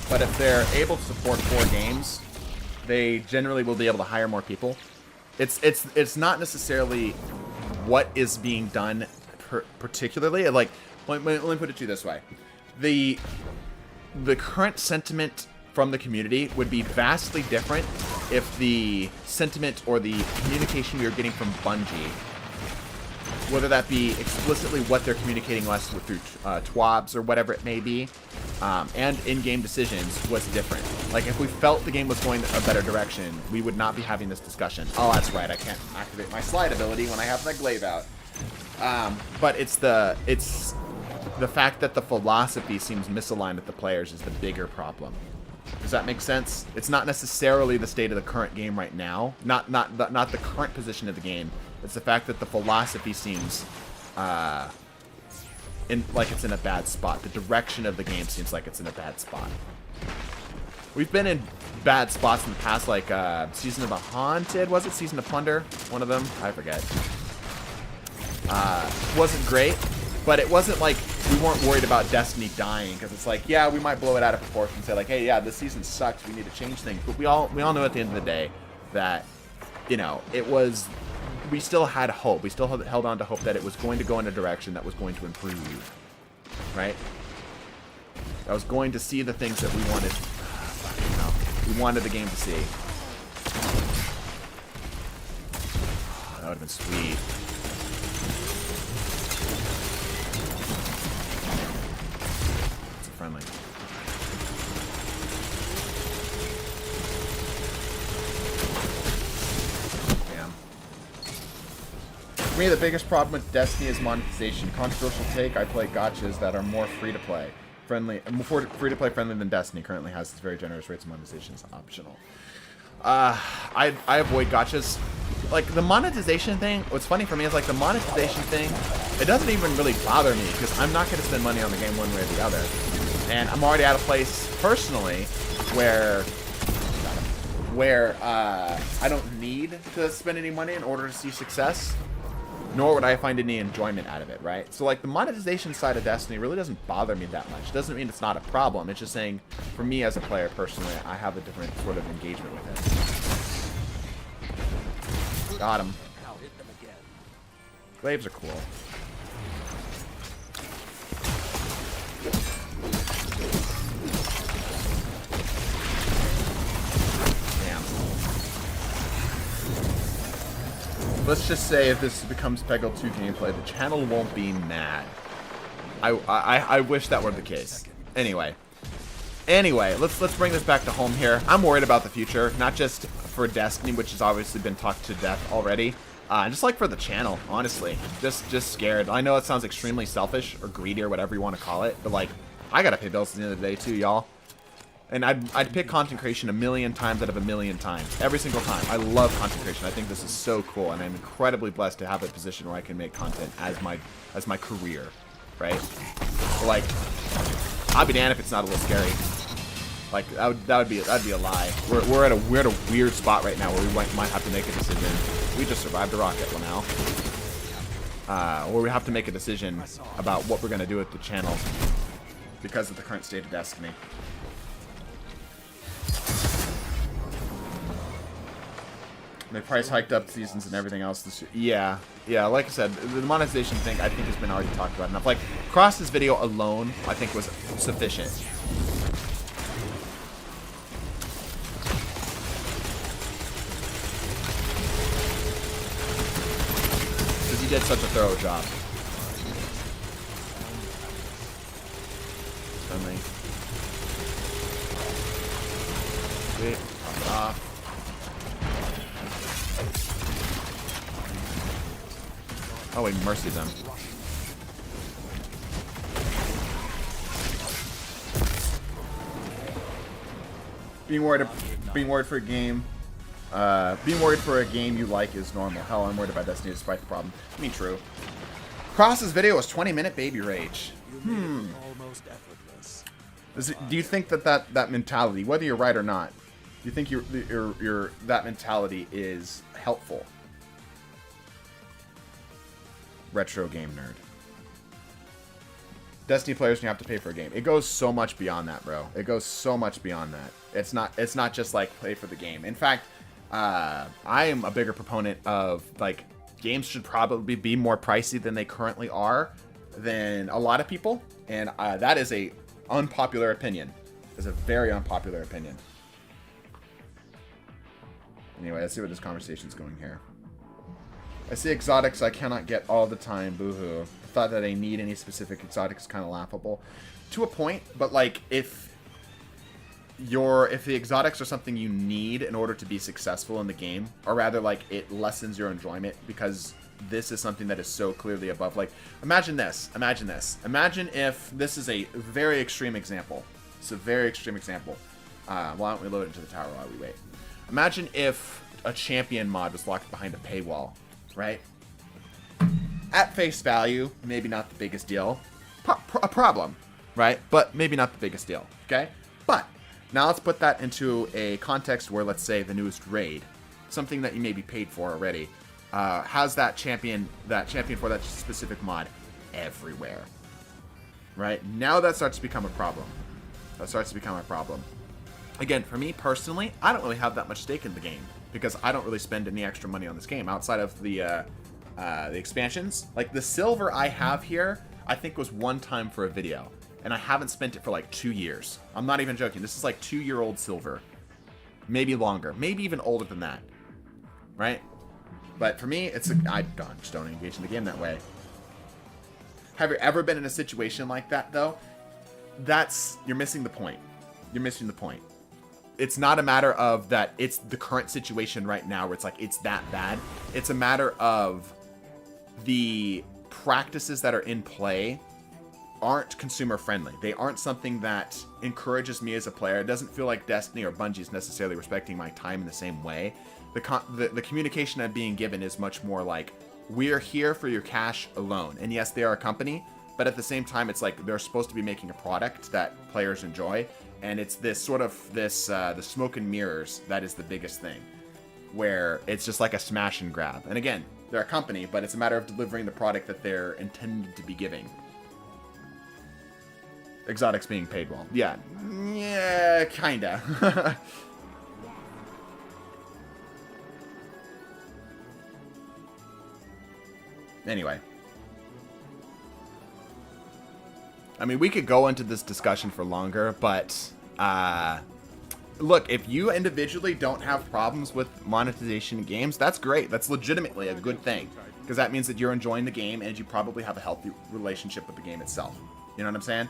But if they're able to support 4 games, they generally will be able to hire more people. It's not necessarily what is being done particularly. Like, let me put it to you this way: the current sentiment from the community would be vastly different if the sentiment or the communication we are getting from Bungie, whether that be explicitly what they're communicating us through TWABs or whatever it may be, and in-game decisions, was different. Like, if we felt the game was going a better direction, we would not be having this discussion. Oh, that's right, I can't activate my slide ability when I have my glaive out. But it's the fact that the philosophy seems misaligned with the players is the bigger problem. Does that make sense? It's not necessarily the state of the current game right now, not the current position of the game. It's the fact that the philosophy seems like it's in a bad spot. The direction of the game seems like it's in a bad spot. We've been in bad spots in the past, like Season of the Haunted, was it? Season of Plunder? One of them? I forget. Wasn't great, but it wasn't like we weren't worried about Destiny dying, because it's like, yeah, we might blow it out of proportion and say like, hey, yeah, this season sucked, we need to change things. But we all know at the end of the day that, you know, we still had hope. We still held on to hope that it was going to go in a direction that was going to improve, right? I was going to see the things that we wanted. We wanted the game to see. That would have been sweet. It's a friendly. Damn. For me, the biggest problem with Destiny is monetization. Controversial take, I play gachas that are more free-to-play. More free-to-play friendly than Destiny currently has its very generous rates of monetization is optional. I avoid gachas like the monetization thing, what's funny for me is like the monetization thing, it doesn't even really bother me because I'm not going to spend money on the game one way or the other. And I'm already at a place personally where I don't need to spend any money in order to see success, nor would I find any enjoyment out of it, right? So like the monetization side of Destiny really doesn't bother me that much. Doesn't mean it's not a problem. It's just saying for me as a player personally, I have a different sort of engagement with it. Got him. Glaives are cool. Let's just say if this becomes Peggle 2 gameplay, the channel won't be mad. I wish that were the case. Anyway, let's bring this back to home here. I'm worried about the future, not just for Destiny, which has obviously been talked to death already, just like for the channel, honestly. Just scared. I know it sounds extremely selfish or greedy or whatever you want to call it, but like, I gotta pay bills at the end of the day too, y'all. And I'd pick content creation a million times out of a million times. Every single time. I love content creation. I think this is so cool, and I'm incredibly blessed to have a position where I can make content as my career, right? But like, I'll be damned if it's not a little scary. Like that'd be a lie. We're at a weird spot right now where we might have to make a decision. We just survived a rocket now. Or we have to make a decision about what we're gonna do with the channel because of the current state of Destiny. They price hiked up seasons and everything else this year. Yeah, like I said, the monetization thing I think has been already talked about enough. Like, Cross's video alone, I think, was sufficient. Because he did such a thorough job. Friendly. Sweet. Pop it off. Oh, we mercy them. Being worried for a game. Being worried for a game you like is normal. Hell, I'm worried about Destiny despite the problem. I mean, true. Cross's video was 20-minute baby rage. Do you think that mentality, whether you're right or not, do you think that mentality is helpful? Retro game nerd. Destiny players, you have to pay for a game. It goes so much beyond that, bro. It goes so much beyond that. It's not just like play for the game. In fact, I am a bigger proponent of like games should probably be more pricey than they currently are than a lot of people, and that is a unpopular opinion. It's a very unpopular opinion. Anyway, let's see where this conversation's going here. I see exotics I cannot get all the time, boohoo. The thought that I need any specific exotics is kind of laughable. To a point, but like if the exotics are something you need in order to be successful in the game, or rather like it lessens your enjoyment because this is something that is so clearly above. Like, imagine this. Imagine if this is a very extreme example. It's a very extreme example. Why don't we load it into the tower while we wait? Imagine if a champion mod was locked behind a paywall. Right? At face value, maybe not the biggest deal. A problem, right? But maybe not the biggest deal, okay? But now let's put that into a context where, let's say, the newest raid, something that you may be paid for already, has that champion for that specific mod everywhere, right? Now that starts to become a problem. Again, for me personally, I don't really have that much stake in the game, because I don't really spend any extra money on this game outside of the expansions. Like the silver I have here, I think was one time for a video, and I haven't spent it for like 2 years. I'm not even joking. This is like 2-year-old silver, maybe longer, maybe even older than that, right? But for me, I just don't engage in the game that way. Have you ever been in a situation like that though? You're missing the point. You're missing the point. It's not a matter of that it's the current situation right now where it's like it's that bad. It's a matter of the practices that are in play aren't consumer friendly. They aren't something that encourages me as a player. It doesn't feel like Destiny or Bungie's necessarily respecting my time in the same way. the communication I'm being given is much more like, we're here for your cash alone. And yes, they are a company, but at the same time, it's like they're supposed to be making a product that players enjoy. And it's this sort of the smoke and mirrors that is the biggest thing, where it's just like a smash and grab. And again, they're a company, but it's a matter of delivering the product that they're intended to be giving. Exotics being paid well. Yeah, kinda. Anyway. I mean, we could go into this discussion for longer, but look, if you individually don't have problems with monetization in games, that's great. That's legitimately a good thing, because that means that you're enjoying the game and you probably have a healthy relationship with the game itself. You know what I'm saying?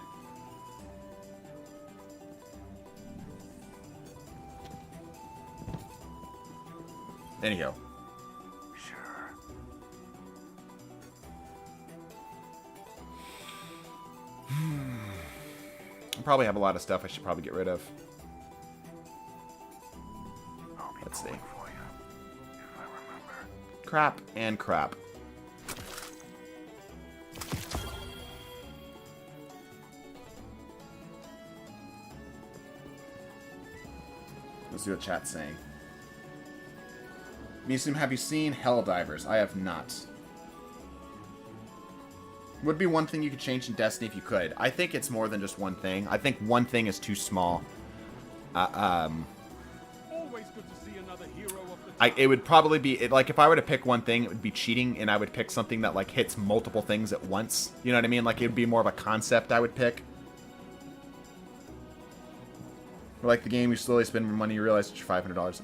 Anyhow. I probably have a lot of stuff I should probably get rid of. Let's see. Crap and crap. Let's see what chat's saying. Misum, have you seen Helldivers? I have not. Would be one thing you could change in Destiny if you could. I think it's more than just one thing. I think one thing is too small. Always good to see another hero of the it would probably be like if I were to pick one thing, it would be cheating, and I would pick something that like hits multiple things at once. You know what I mean? Like it would be more of a concept I would pick. Or like the game, you slowly spend more money, you realize it's your $500.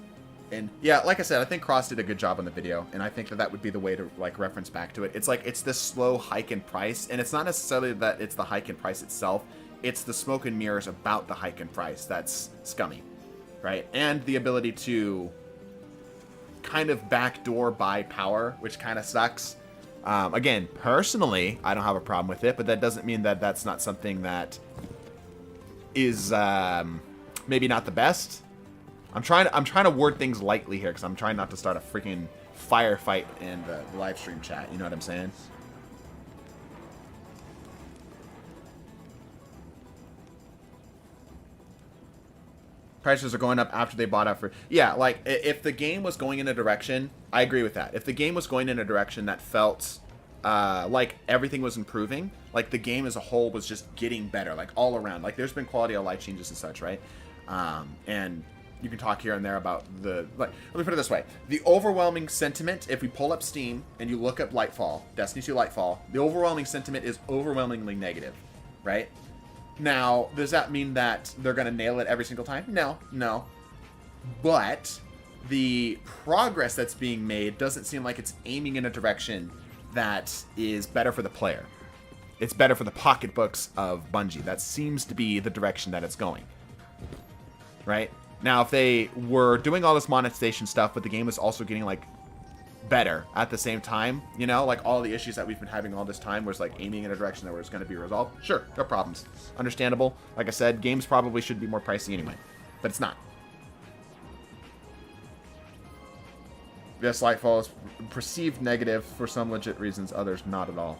And yeah, like I said, I think Cross did a good job on the video, and I think that that would be the way to like reference back to it. It's like it's this slow hike in price, and it's not necessarily that it's the hike in price itself. It's the smoke and mirrors about the hike in price that's scummy, right? And the ability to kind of backdoor buy power, which kind of sucks. Again, personally, I don't have a problem with it, but that doesn't mean that that's not something that is maybe not the best. I'm trying to word things lightly here because I'm trying not to start a freaking firefight in the live stream chat. You know what I'm saying? Prices are going up after they bought out for... Yeah, like, if the game was going in a direction... I agree with that. If the game was going in a direction that felt like everything was improving, like the game as a whole was just getting better, like all around. Like, there's been quality of life changes and such, right? And... you can talk here and there about the... Like, let me put it this way. The overwhelming sentiment, if we pull up Steam and you look up Lightfall, Destiny 2 Lightfall, the overwhelming sentiment is overwhelmingly negative, right? Now, does that mean that they're going to nail it every single time? No, no. But the progress that's being made doesn't seem like it's aiming in a direction that is better for the player. It's better for the pocketbooks of Bungie. That seems to be the direction that it's going, right? Now, if they were doing all this monetization stuff, but the game was also getting, like, better at the same time, you know? Like, all the issues that we've been having all this time was, like, aiming in a direction that was going to be resolved. Sure, no problems. Understandable. Like I said, games probably should be more pricey anyway. But it's not. Yes, Lightfall is perceived negative for some legit reasons, others not at all.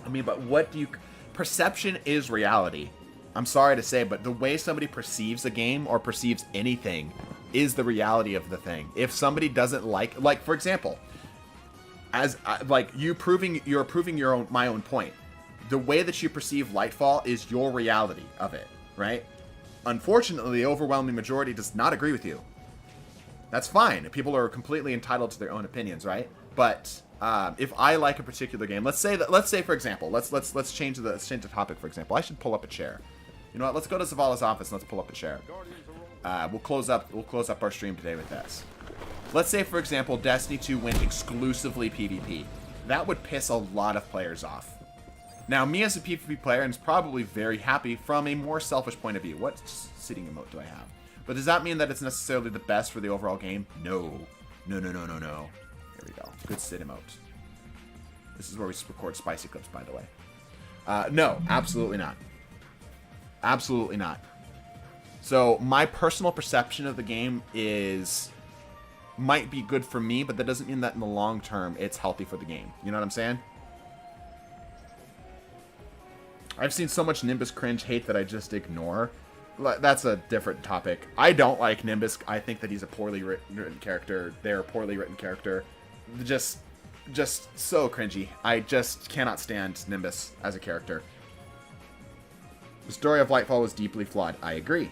I mean, but what do you... Perception is reality. I'm sorry to say, but the way somebody perceives a game or perceives anything is the reality of the thing. If somebody doesn't like, for example, as like you're proving my own point. The way that you perceive Lightfall is your reality of it, right? Unfortunately, the overwhelming majority does not agree with you. That's fine. People are completely entitled to their own opinions, right? But if I like a particular game, let's say for example, let's change the topic. For example, I should pull up a chair. You know what? Let's go to Zavala's office and let's pull up a chair. We'll close up our stream today with this. Let's say, for example, Destiny 2 went exclusively PvP. That would piss a lot of players off. Now, me as a PvP player is probably very happy from a more selfish point of view. What sitting emote do I have? But does that mean that it's necessarily the best for the overall game? No. No. Here we go. Good sit emote. This is where we record spicy clips, by the way. No, absolutely not. Absolutely not. So my personal perception of the game is might be good for me, but that doesn't mean that in the long term it's healthy for the game. You know what I'm saying? I've seen so much Nimbus cringe hate that I just ignore. That's a different topic. I don't like Nimbus. I think that he's a poorly written character. They're a poorly written character. Just so cringy. I just cannot stand Nimbus as a character. The story of Lightfall was deeply flawed. I agree.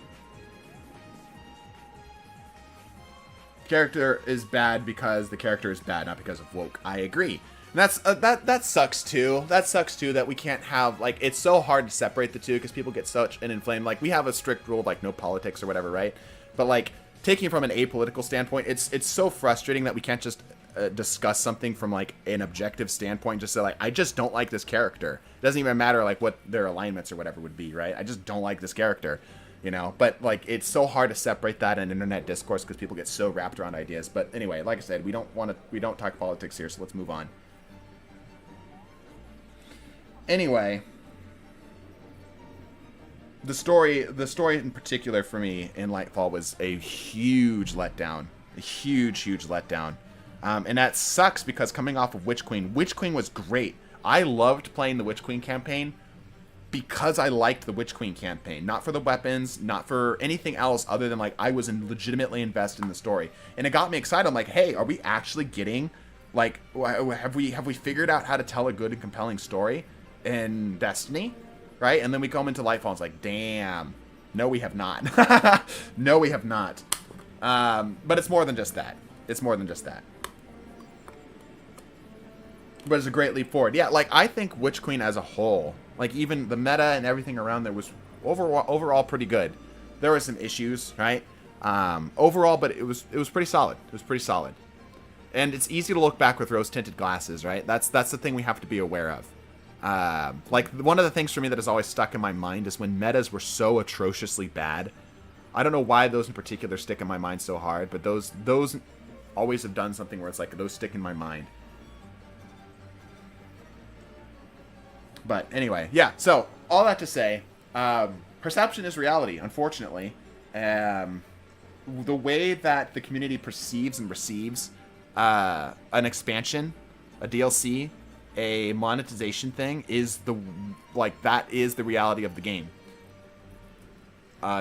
Character is bad because the character is bad, not because of woke. I agree. And that's that sucks too. That sucks too that we can't have, like, it's so hard to separate the two because people get such an inflamed. Like, we have a strict rule of, like, no politics or whatever, right? But, like, taking it from an apolitical standpoint, it's so frustrating that we can't just discuss something from, like, an objective standpoint. Just say, like, I just don't like this character. It doesn't even matter, like, what their alignments or whatever would be, right? I just don't like this character, you know? But, like, it's so hard to separate that in internet discourse because people get so wrapped around ideas. But anyway, like I said, we don't talk politics here, so let's move on. Anyway, the story in particular for me in Lightfall was a huge letdown. A huge letdown. And that sucks because coming off of Witch Queen was great. I loved playing the Witch Queen campaign because I liked the Witch Queen campaign. Not for the weapons, not for anything else other than, like, I was legitimately invested in the story. And it got me excited. I'm like, hey, are we actually getting, like, have we figured out how to tell a good and compelling story in Destiny, right? And then we come into Lightfall and it's like, damn, no we have not. No we have not. But it's more than just that. It's more than just that. But it's a great leap forward. Yeah, like, I think Witch Queen as a whole, like, even the meta and everything around there was overall pretty good. There were some issues, right? Overall, but it was pretty solid. It was pretty solid. And it's easy to look back with rose-tinted glasses, right? That's the thing we have to be aware of. Like, one of the things for me that has always stuck in my mind is when metas were so atrociously bad. I don't know why those in particular stick in my mind so hard, but those always have done something where it's like, those stick in my mind. But anyway, yeah, so all that to say, perception is reality, unfortunately. The way that the community perceives and receives an expansion, a DLC, a monetization thing is that is the reality of the game.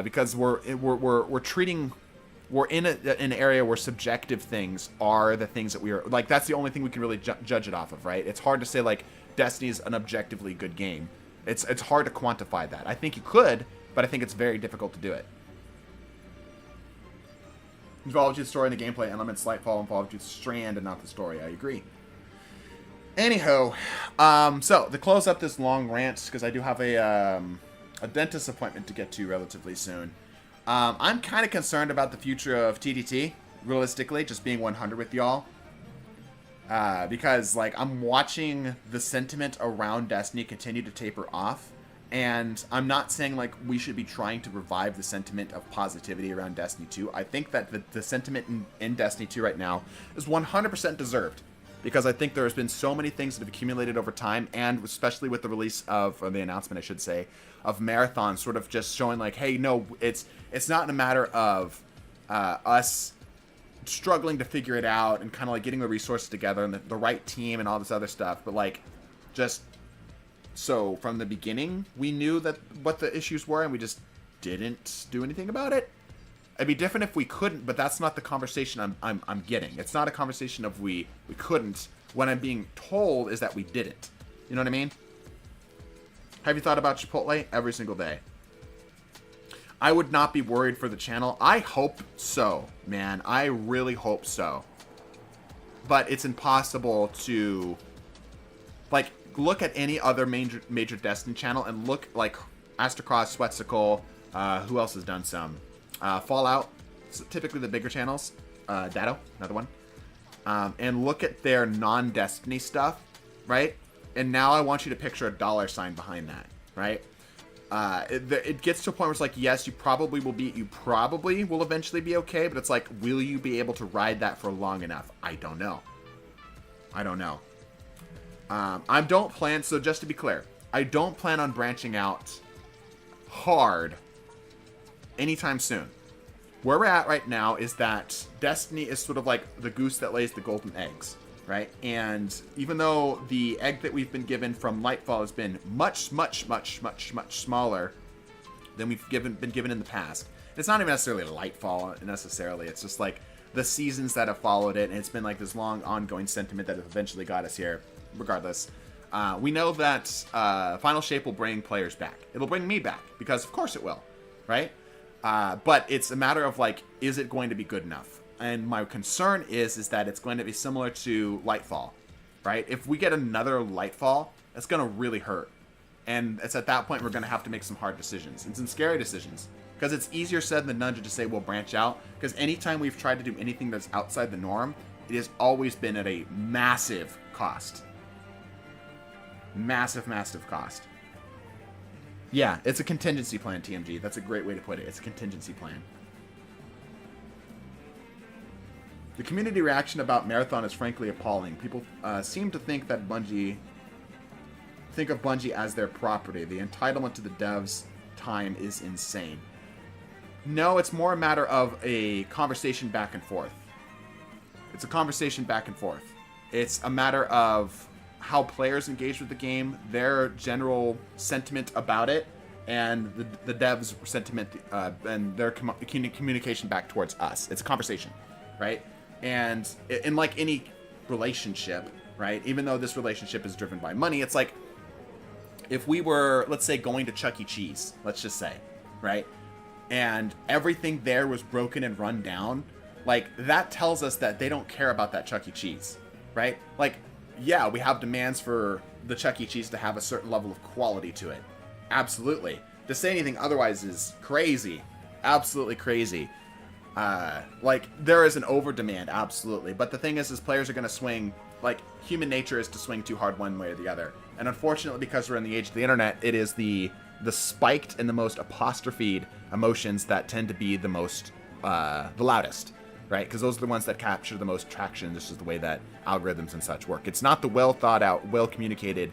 Because we're in an area where subjective things are the things that we are, like, that's the only thing we can really judge it off of, right? It's hard to say, like, Destiny's an objectively good game. It's hard to quantify that. I think you could, but I think it's very difficult to do it. Involved with the story and the gameplay elements, Lightfall involved with Strand and not the story. I agree. Anyhow, so to close up this long rant, because I do have a dentist appointment to get to relatively soon. I'm kind of concerned about the future of TDT, realistically, just being 100 with y'all. Because, like, I'm watching the sentiment around Destiny continue to taper off. And I'm not saying, like, we should be trying to revive the sentiment of positivity around Destiny 2. I think that the sentiment in Destiny 2 right now is 100% deserved. Because I think there has been so many things that have accumulated over time, and especially with the release of, or the announcement, I should say, of Marathon, sort of just showing, like, hey, no, it's not in a matter of us struggling to figure it out and kind of, like, getting the resources together and the right team and all this other stuff, but, like, just so from the beginning we knew that what the issues were and we just didn't do anything about it. It'd be different if we couldn't, but that's not the conversation I'm getting. It's not a conversation of we couldn't. What I'm being told is that we didn't. You know what I mean? Have you thought about Chipotle? Every single day. I would not be worried for the channel. I hope so, man. I really hope so. But it's impossible to, like, look at any other major Destiny channel and look, like, Astrocross, Sweatsicle, who else has done some? Fallout, typically the bigger channels. Datto, another one. And look at their non-Destiny stuff, right? And now I want you to picture a $sign behind that, right? It gets to a point where it's like, yes, you probably will eventually be okay, but it's like, will you be able to ride that for long enough? I don't know. I don't plan, so just to be clear, I don't plan on branching out hard anytime soon. where we're at right now is that Destiny is sort of like the goose that lays the golden eggs, right? And even though the egg that we've been given from Lightfall has been much smaller than we've been given in the past, it's not even necessarily Lightfall necessarily. It's just like the seasons that have followed it, and it's been like this long ongoing sentiment that has eventually got us here. Regardless, we know that Final Shape will bring players back. It'll bring me back because of course it will, right? But it's a matter of like, is it going to be good enough? And my concern is that it's going to be similar to Lightfall, right? If we get another Lightfall, it's going to really hurt. And it's at that point we're going to have to make some hard decisions and some scary decisions. Because it's easier said than done to just say we'll branch out. Because anytime we've tried to do anything that's outside the norm, it has always been at a massive cost. Massive cost. Yeah, it's a contingency plan, TMG. That's a great way to put it. It's a contingency plan. The community reaction about Marathon is frankly appalling. People seem to think that think of Bungie as their property. The entitlement to the devs' time is insane. No, it's more a matter of a conversation back and forth. It's a conversation back and forth. It's a matter of how players engage with the game, their general sentiment about it, and the devs' sentiment and their communication back towards us. It's a conversation, right? And in like any relationship, right, even though this relationship is driven by money, it's like if we were, let's say, going to Chuck E. Cheese, let's just say, right? And everything there was broken and run down, like, that tells us that they don't care about that Chuck E. Cheese, right? Like, yeah, we have demands for the Chuck E. Cheese to have a certain level of quality to it. Absolutely. To say anything otherwise is crazy. Absolutely crazy. Like, there is an over-demand, absolutely. But the thing is players are going to swing, like, human nature is to swing too hard one way or the other. And unfortunately, because we're in the age of the internet, it is the spiked and the most apostrophed emotions that tend to be the most, the loudest, right? Because those are the ones that capture the most traction. This is the way that algorithms and such work. It's not the well thought out, well communicated,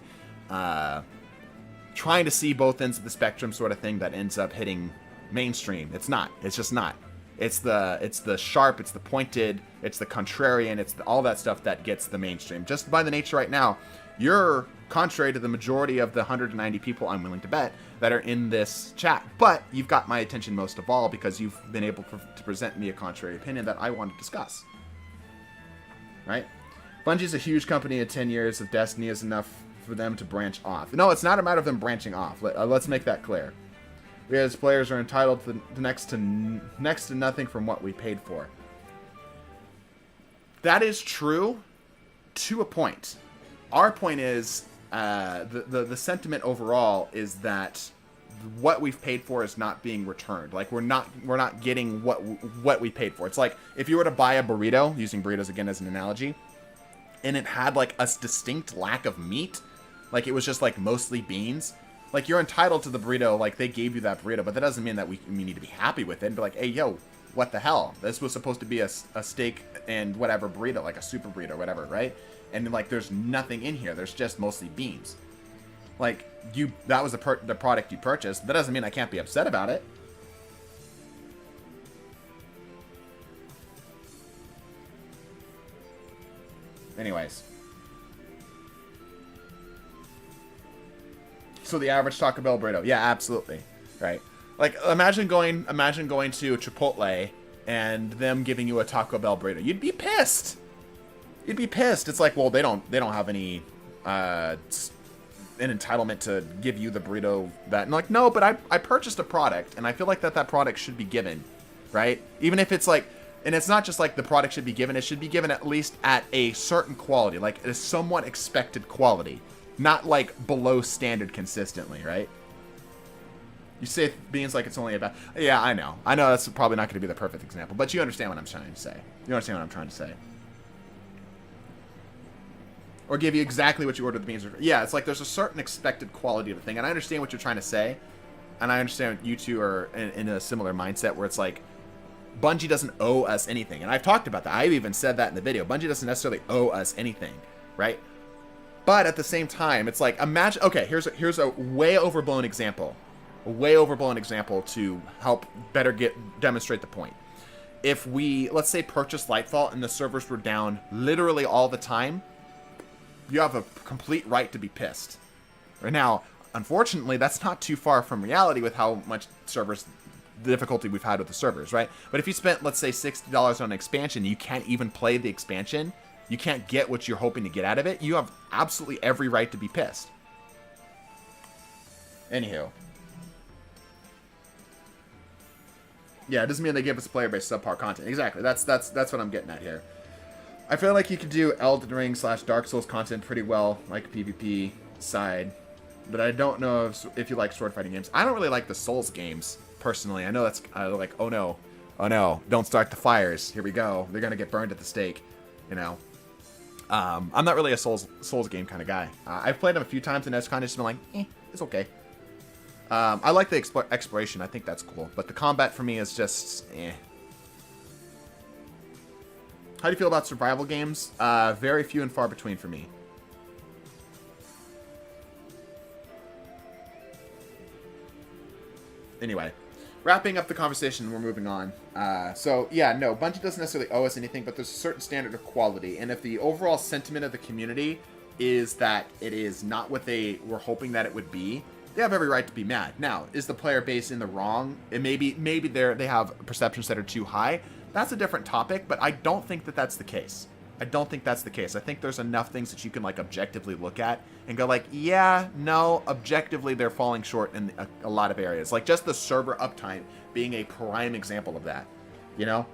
trying to see both ends of the spectrum sort of thing that ends up hitting mainstream. It's not. It's just not. It's the sharp, it's the pointed, it's the contrarian, it's all that stuff that gets the mainstream. Just by the nature right now, you're contrary to the majority of the 190 people, I'm willing to bet, that are in this chat. But you've got my attention most of all because you've been able to present me a contrary opinion that I want to discuss. Right? Bungie's a huge company, and 10 years of Destiny is enough for them to branch off. No, it's not a matter of them branching off. Let's make that clear. We as players are entitled to next to nothing from what we paid for. That is true to a point. Our point is the sentiment overall is that what we've paid for is not being returned. Like we're not getting what we paid for. It's like if you were to buy a burrito, using burritos again as an analogy, and it had like a distinct lack of meat, like it was just like mostly beans. Like, you're entitled to the burrito, like, they gave you that burrito, but that doesn't mean that we need to be happy with it and be like, hey, yo, what the hell? This was supposed to be a steak and whatever burrito, like a super burrito, whatever, right? And, like, there's nothing in here. There's just mostly beans. Like, that was the product you purchased. That doesn't mean I can't be upset about it. Anyways. So the average Taco Bell burrito. Yeah, absolutely. Right. Like, imagine going to Chipotle and them giving you a Taco Bell burrito. You'd be pissed. You'd be pissed. It's like, well, they don't have any an entitlement to give you the burrito that. And like, no, but I purchased a product, and I feel like that product should be given, right? Even if it's like, and it's not just like the product should be given, it should be given at least at a certain quality, like a somewhat expected quality. Not like below standard consistently, right? You say beans like it's only about... Yeah, I know. I know that's probably not going to be the perfect example, but you understand what I'm trying to say. You understand what I'm trying to say. Or give you exactly what you ordered the beans for. Yeah, it's like there's a certain expected quality of a thing, and I understand what you're trying to say, and I understand you two are in a similar mindset where it's like, Bungie doesn't owe us anything, and I've talked about that. I've even said that in the video. Bungie doesn't necessarily owe us anything, right? But at the same time, it's like, imagine... Okay, here's a way overblown example. A way overblown example to help better demonstrate the point. if we, let's say, purchased Lightfall and the servers were down literally all the time, you have a complete right to be pissed. Right now, unfortunately, that's not too far from reality with how much the difficulty we've had with the servers, right? But if you spent, let's say, $60 on an expansion, you can't even play the expansion, you can't get what you're hoping to get out of it, you have absolutely every right to be pissed. Anywho. Yeah, it doesn't mean they give us player base subpar content. Exactly. That's what I'm getting at here. I feel like you could do Elden Ring / Dark Souls content pretty well, like PvP side. But I don't know if you like sword fighting games. I don't really like the Souls games, personally. I know that's like, oh no, don't start the fires. Here we go. They're going to get burned at the stake, you know. I'm not really a Souls game kind of guy. I've played them a few times and it's kind of just been like, it's okay. I like the exploration. I think that's cool. But the combat for me is just, How do you feel about survival games? Very few and far between for me. Anyway, wrapping up the conversation, we're moving on. So, yeah, no, Bungie doesn't necessarily owe us anything, but there's a certain standard of quality. And if the overall sentiment of the community is that it is not what they were hoping that it would be, they have every right to be mad. Now, is the player base in the wrong? And maybe they have perceptions that are too high. That's a different topic, but I don't think that that's the case. I don't think that's the case. I think there's enough things that you can, like, objectively look at and go, like, yeah, no, objectively they're falling short in a lot of areas. Like, just the server uptime being a prime example of that, you know?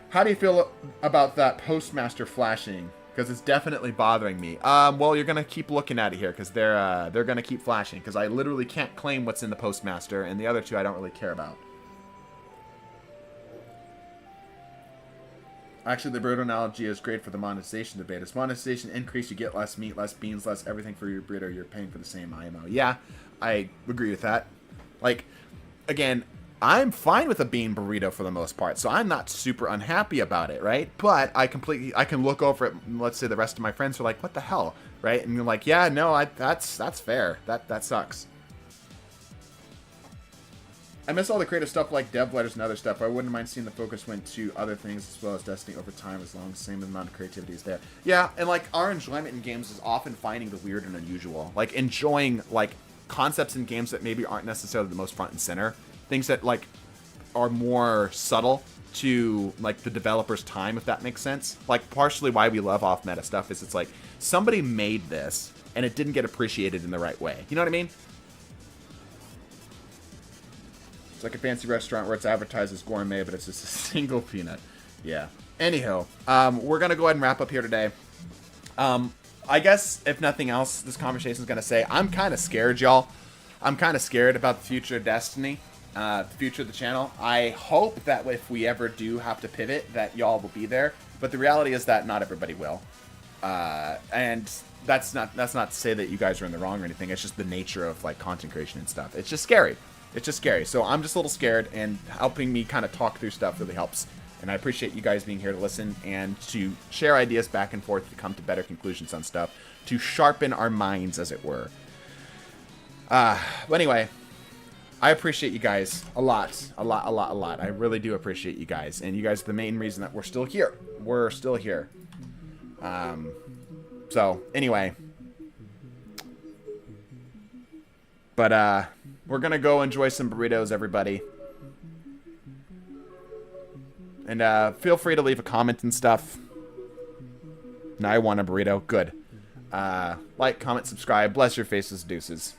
How do you feel about that postmaster flashing? Because it's definitely bothering me. Well, you're going to keep looking at it here, because they're going to keep flashing, because I literally can't claim what's in the postmaster, and the other two I don't really care about. Actually, the burrito analogy is great for the monetization debate. As monetization increase, you get less meat, less beans, less everything for your burrito. You're paying for the same IMO. Yeah, I agree with that. Like, again, I'm fine with a bean burrito for the most part, so I'm not super unhappy about it, right? But I can look over it, and let's say the rest of my friends are like, what the hell, right? And you're like, yeah, no, that's fair. That sucks. I miss all the creative stuff like dev letters and other stuff. I wouldn't mind seeing the focus went to other things as well as Destiny over time, as long as the same amount of creativity is there. Yeah, and like our enjoyment in games is often finding the weird and unusual. Like enjoying like concepts in games that maybe aren't necessarily the most front and center. Things that like are more subtle to like the developer's time, if that makes sense. Like partially why we love off-meta stuff is it's like somebody made this and it didn't get appreciated in the right way. You know what I mean? It's like a fancy restaurant where it's advertised as gourmet, but it's just a single peanut. Yeah. Anyhow, we're going to go ahead and wrap up here today. I guess, if nothing else, this conversation is going to say, I'm kind of scared, y'all. I'm kind of scared about the future of Destiny, the future of the channel. I hope that if we ever do have to pivot, that y'all will be there. But the reality is that not everybody will. And that's not to say that you guys are in the wrong or anything. It's just the nature of like content creation and stuff. It's just scary. It's just scary. So I'm just a little scared, and helping me kind of talk through stuff really helps. And I appreciate you guys being here to listen and to share ideas back and forth to come to better conclusions on stuff, to sharpen our minds, as it were. But anyway, I appreciate you guys a lot. I really do appreciate you guys. And you guys are the main reason that we're still here. We're still here. So, anyway. But, we're going to go enjoy some burritos, everybody. And feel free to leave a comment and stuff. Now I want a burrito. Good. Like, comment, subscribe. Bless your faces, deuces.